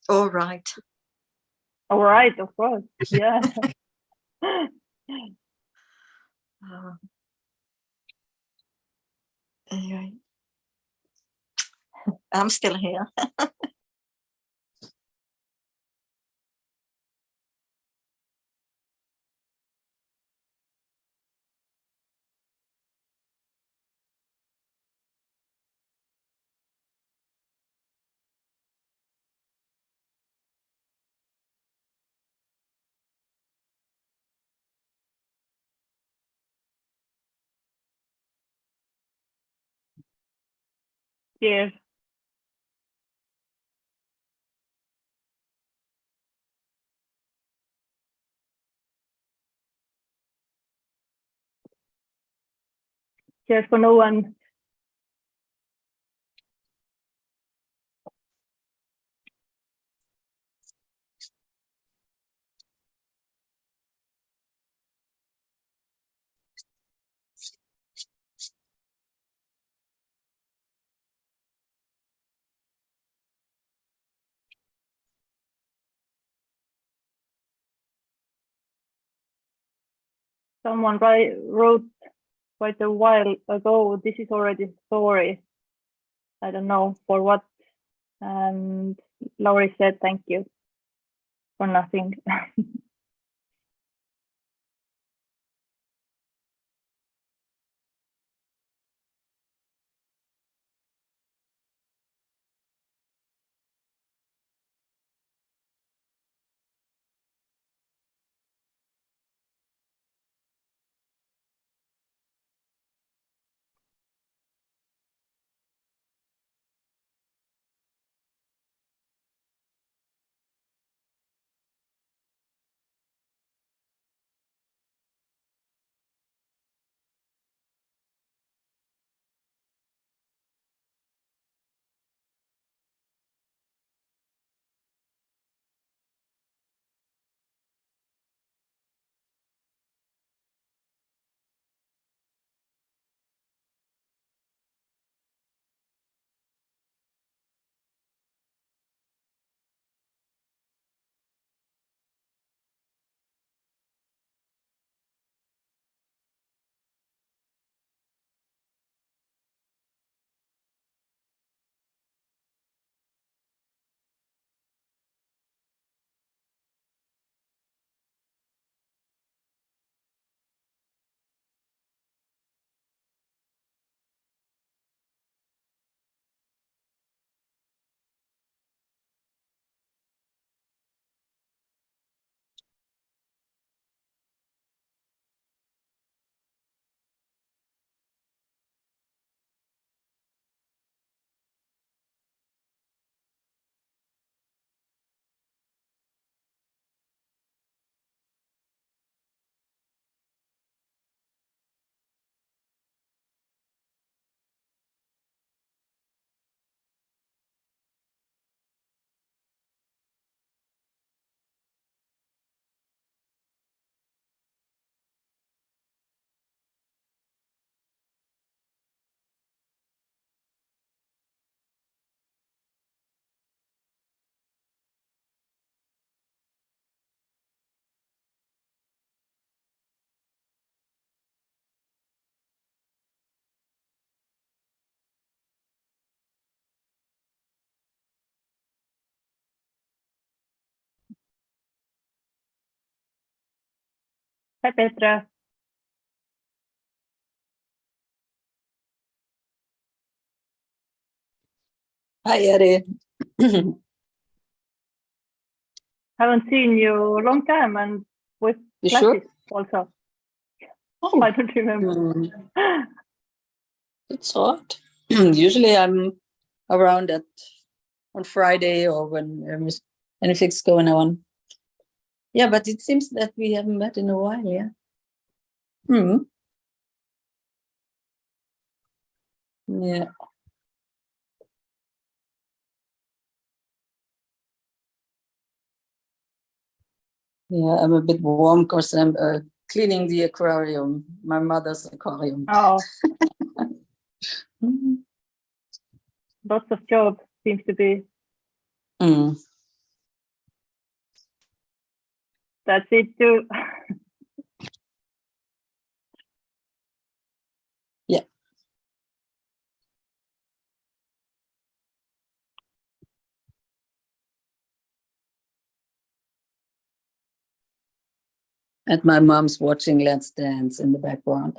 All right. All right, of course. Yeah. Anyway, I'm still here. Cheers. Cheers for no one. Someone wrote quite a while ago, this is already story. I don't know for what. And Laurie said, thank you for nothing. Hi, Petra. Hi, Eddie. Haven't seen you a long time, and with You classes sure? also. Oh, I don't remember. It's odd. Usually I'm around on Friday or when anything's going on. Yeah, but it seems that we haven't met in a while, yeah. Yeah. Yeah, I'm a bit warm because I'm cleaning the aquarium, my mother's aquarium. Oh. Lots of jobs seems to be. That's it too. Yeah. And my mom's watching Let's Dance in the background.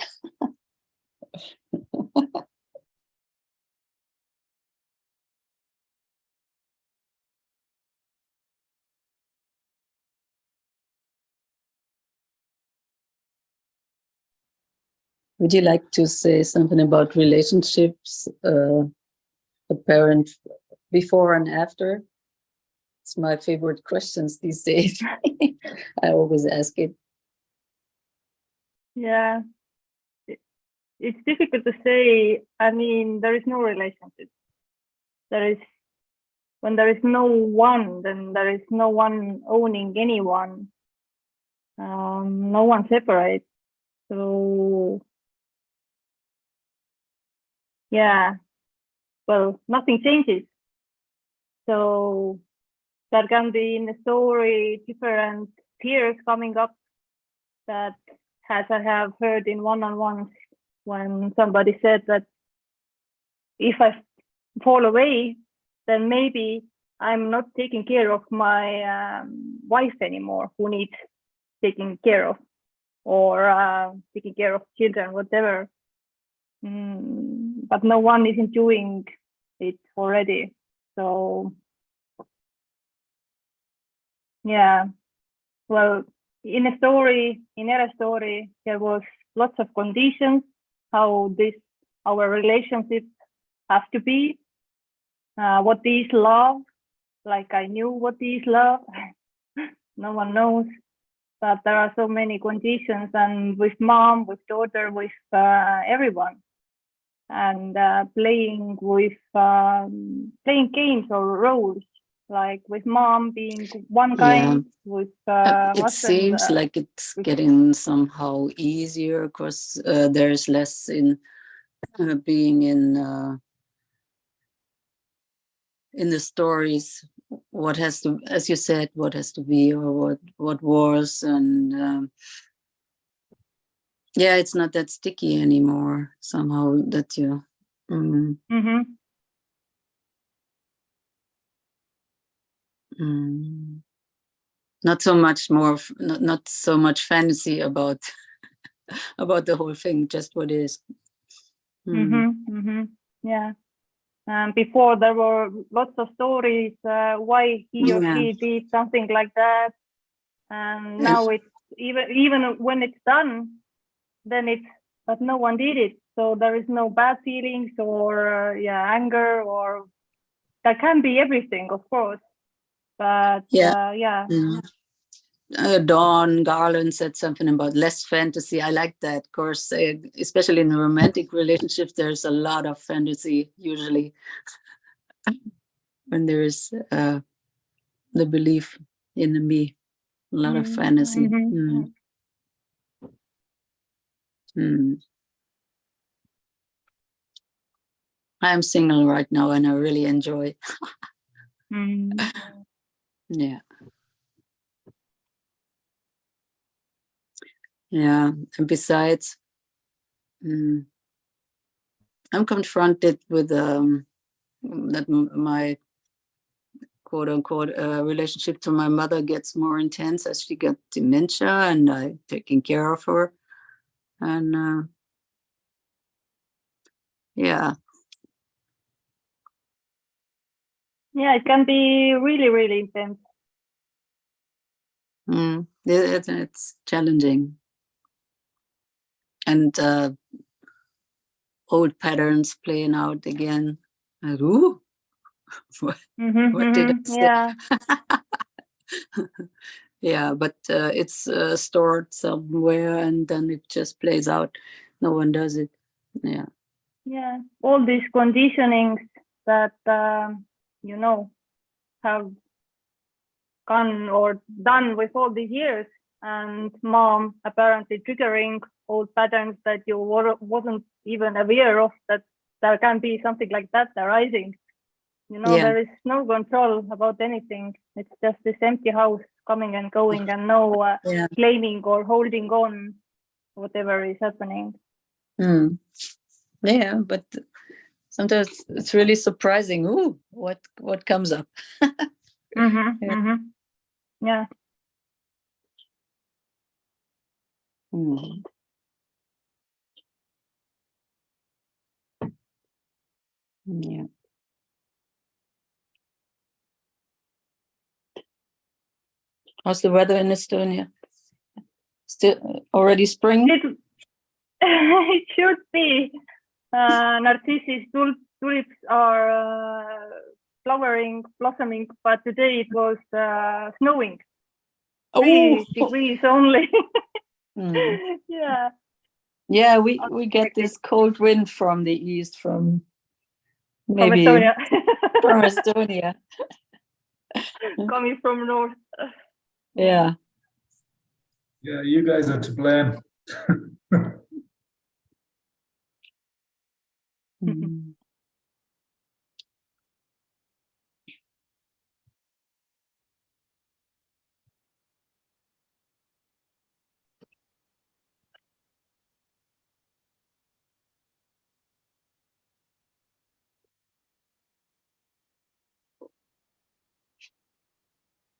Would you like to say something about relationships, a parent before and after? It's my favorite questions these days. I always ask it. Yeah. It's difficult to say. I mean, there is no relationship. When there is no one, then there is no one owning anyone. No one separates. So, yeah, well, nothing changes. So there can be in the story different fears coming up that, as I have heard in one-on-ones, when somebody said that if I fall away, then maybe I'm not taking care of my wife anymore, who needs taking care of, or taking care of children, whatever. But no one isn't doing it already. So, yeah. Well, in a story, in our story, there was lots of conditions how our relationships have to be. What is love? Like, I knew what is love. No one knows, but there are so many conditions, and with mom, with daughter, with everyone, and playing games or roles, like with mom being one kind, with it husband, seems like it's getting somehow easier because there's less in being in the stories, what has to, as you said, what has to be or what was, and yeah, it's not that sticky anymore somehow that you not so much more, not so much fantasy about about the whole thing, just what is. Yeah. Before there were lots of stories why he or she did something like that, and now it's even when it's done, then it's, but no one did it, so there is no bad feelings or anger, or there can be everything, of course, but Dawn Garland said something about less fantasy. I like that. Of course, especially in romantic relationships, there's a lot of fantasy usually when there's the belief in the me, a lot of fantasy. I'm single right now and I really enjoy. Yeah. Yeah, and besides, I'm confronted with that my quote unquote relationship to my mother gets more intense as she got dementia, and I'm taking care of her. And yeah. Yeah, it can be really, really intense. It's challenging. And old patterns playing out again. And, ooh, what did I say? Yeah. Yeah, but it's stored somewhere, and then it just plays out. No one does it. Yeah. Yeah, all these conditionings that you know, have gone or done with all these years, and mom apparently triggering old patterns that you wasn't even aware of, that there can be something like that arising. You know, there is no control about anything. It's just this empty house coming and going, and no claiming or holding on whatever is happening. Yeah, but sometimes it's really surprising. Ooh, what comes up? Yeah. Yeah. How's the weather in Estonia? Still already spring? It should be. Narcissus tulips are flowering, blossoming, but today it was snowing. 3 degrees only. Yeah. Yeah, we get this cold wind from the east, from maybe from Estonia. From Estonia. Coming from north. Yeah. Yeah, you guys are to blame.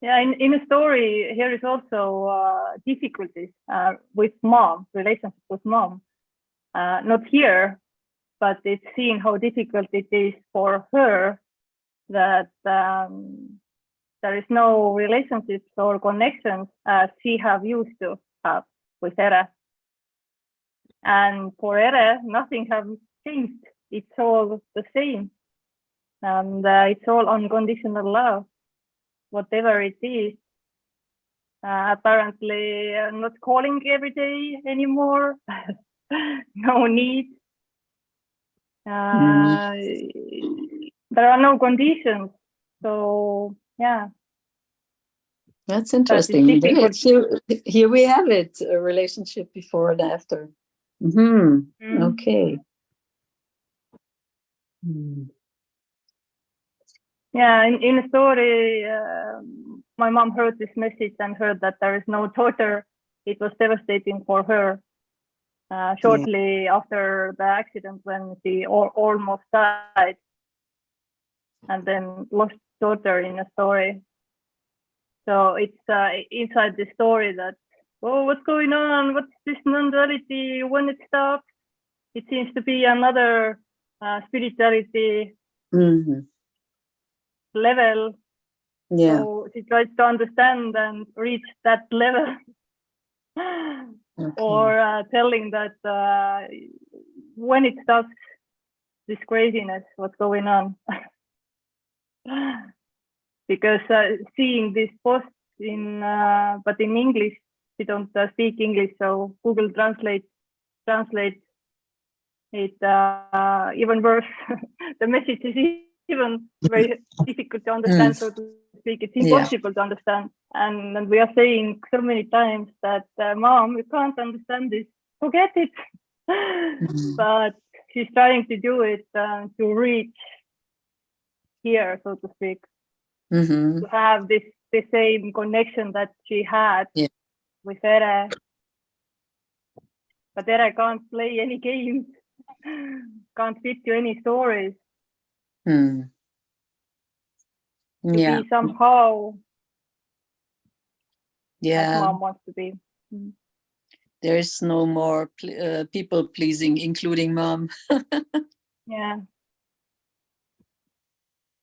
Yeah, in a story, here is also difficulties with mom, relationship with mom. Not here, but it's seen how difficult it is for her that there is no relationships or connections as she have used to have with Ere. And for Ere, nothing has changed. It's all the same. And it's all unconditional love, whatever it is. Apparently not calling every day anymore. No need. There are no conditions. So yeah. That's interesting. Here we have it, a relationship before and after. Okay. Yeah, in a story, my mom heard this message and heard that there is no daughter. It was devastating for her. Shortly after the accident, when she almost died, and then lost daughter in a story. So it's inside the story that, oh, what's going on? What's this non-duality? When it stops, it seems to be another spirituality level. Yeah. So she tries to understand and reach that level. Or telling that when it stops, this craziness, what's going on? Because seeing this post in, but in English, we don't speak English, so Google Translate it even worse. The message is even very difficult to understand, so to speak. It's impossible to understand. And we are saying so many times that, Mom, you can't understand this. Forget it. But she's trying to do it to reach here, so to speak. To have the same connection that she had with Ere. But Ere can't play any games, can't fit to any stories. to Yeah. be somehow like Yeah. mom wants to be. Mm. There's no more people pleasing, including mom. Yeah.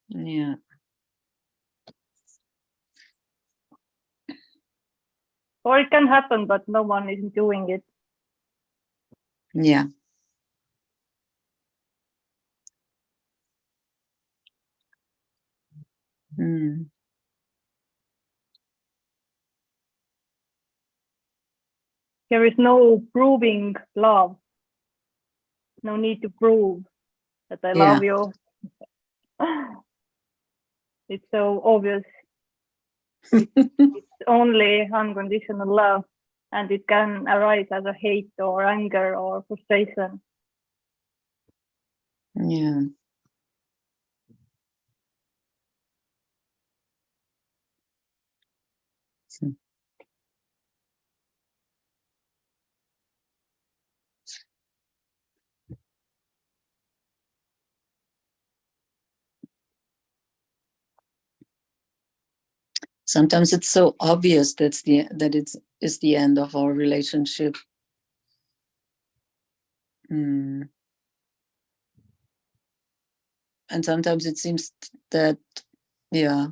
Yeah. Or it can happen, but no one is doing it. Yeah. Mm. There is no proving love. No need to prove that I Yeah. love you. It's so obvious. It's only unconditional love, and it can arise as a hate or anger or frustration. Yeah. Sometimes it's so obvious that it's the end of our relationship. Mm. And sometimes it seems that, yeah,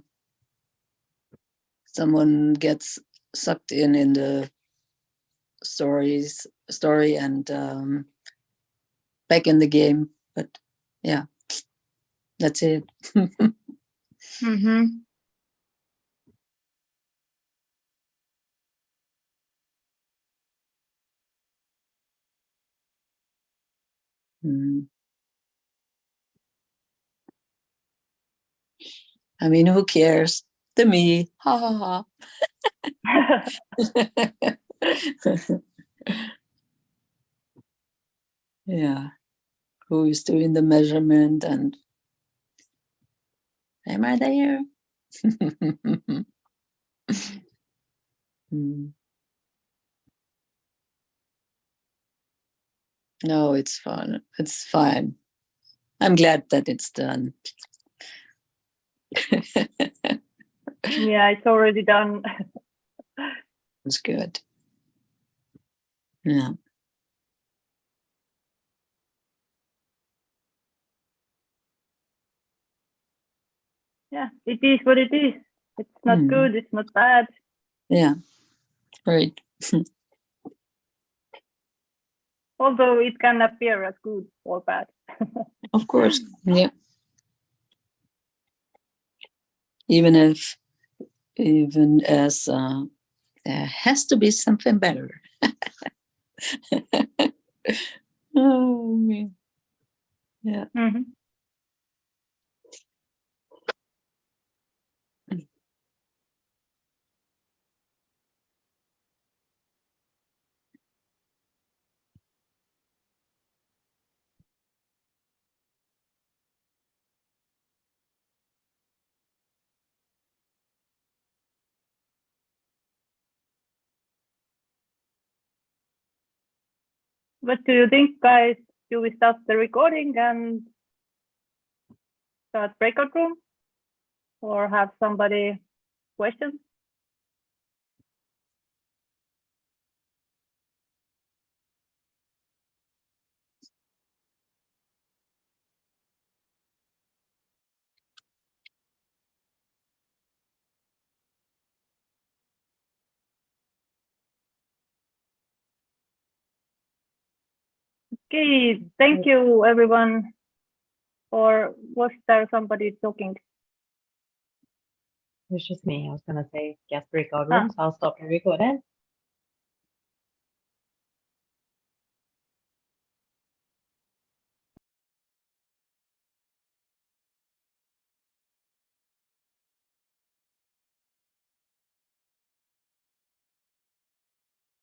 someone gets sucked in the story and back in the game. But yeah, that's it. Mm-hmm. Mm. I mean, who cares? To me, ha ha ha. Yeah, who is doing the measurement and am I there? Mm. No, it's fun. It's fine. I'm glad that it's done. Yeah, it's already done. It's good. Yeah. Yeah, it is what it is. It's not Mm. good, it's not bad. Yeah, right. Although it can appear as good or bad. Of course. Yeah. Even as there has to be something better. Oh man. Yeah. Mm-hmm. What do you think, guys? Do we stop the recording and start breakout room? Or have somebody questions? Okay, thank you everyone. Or was there somebody talking? It's just me. I was gonna say guest breakout rooms. I'll stop the recording.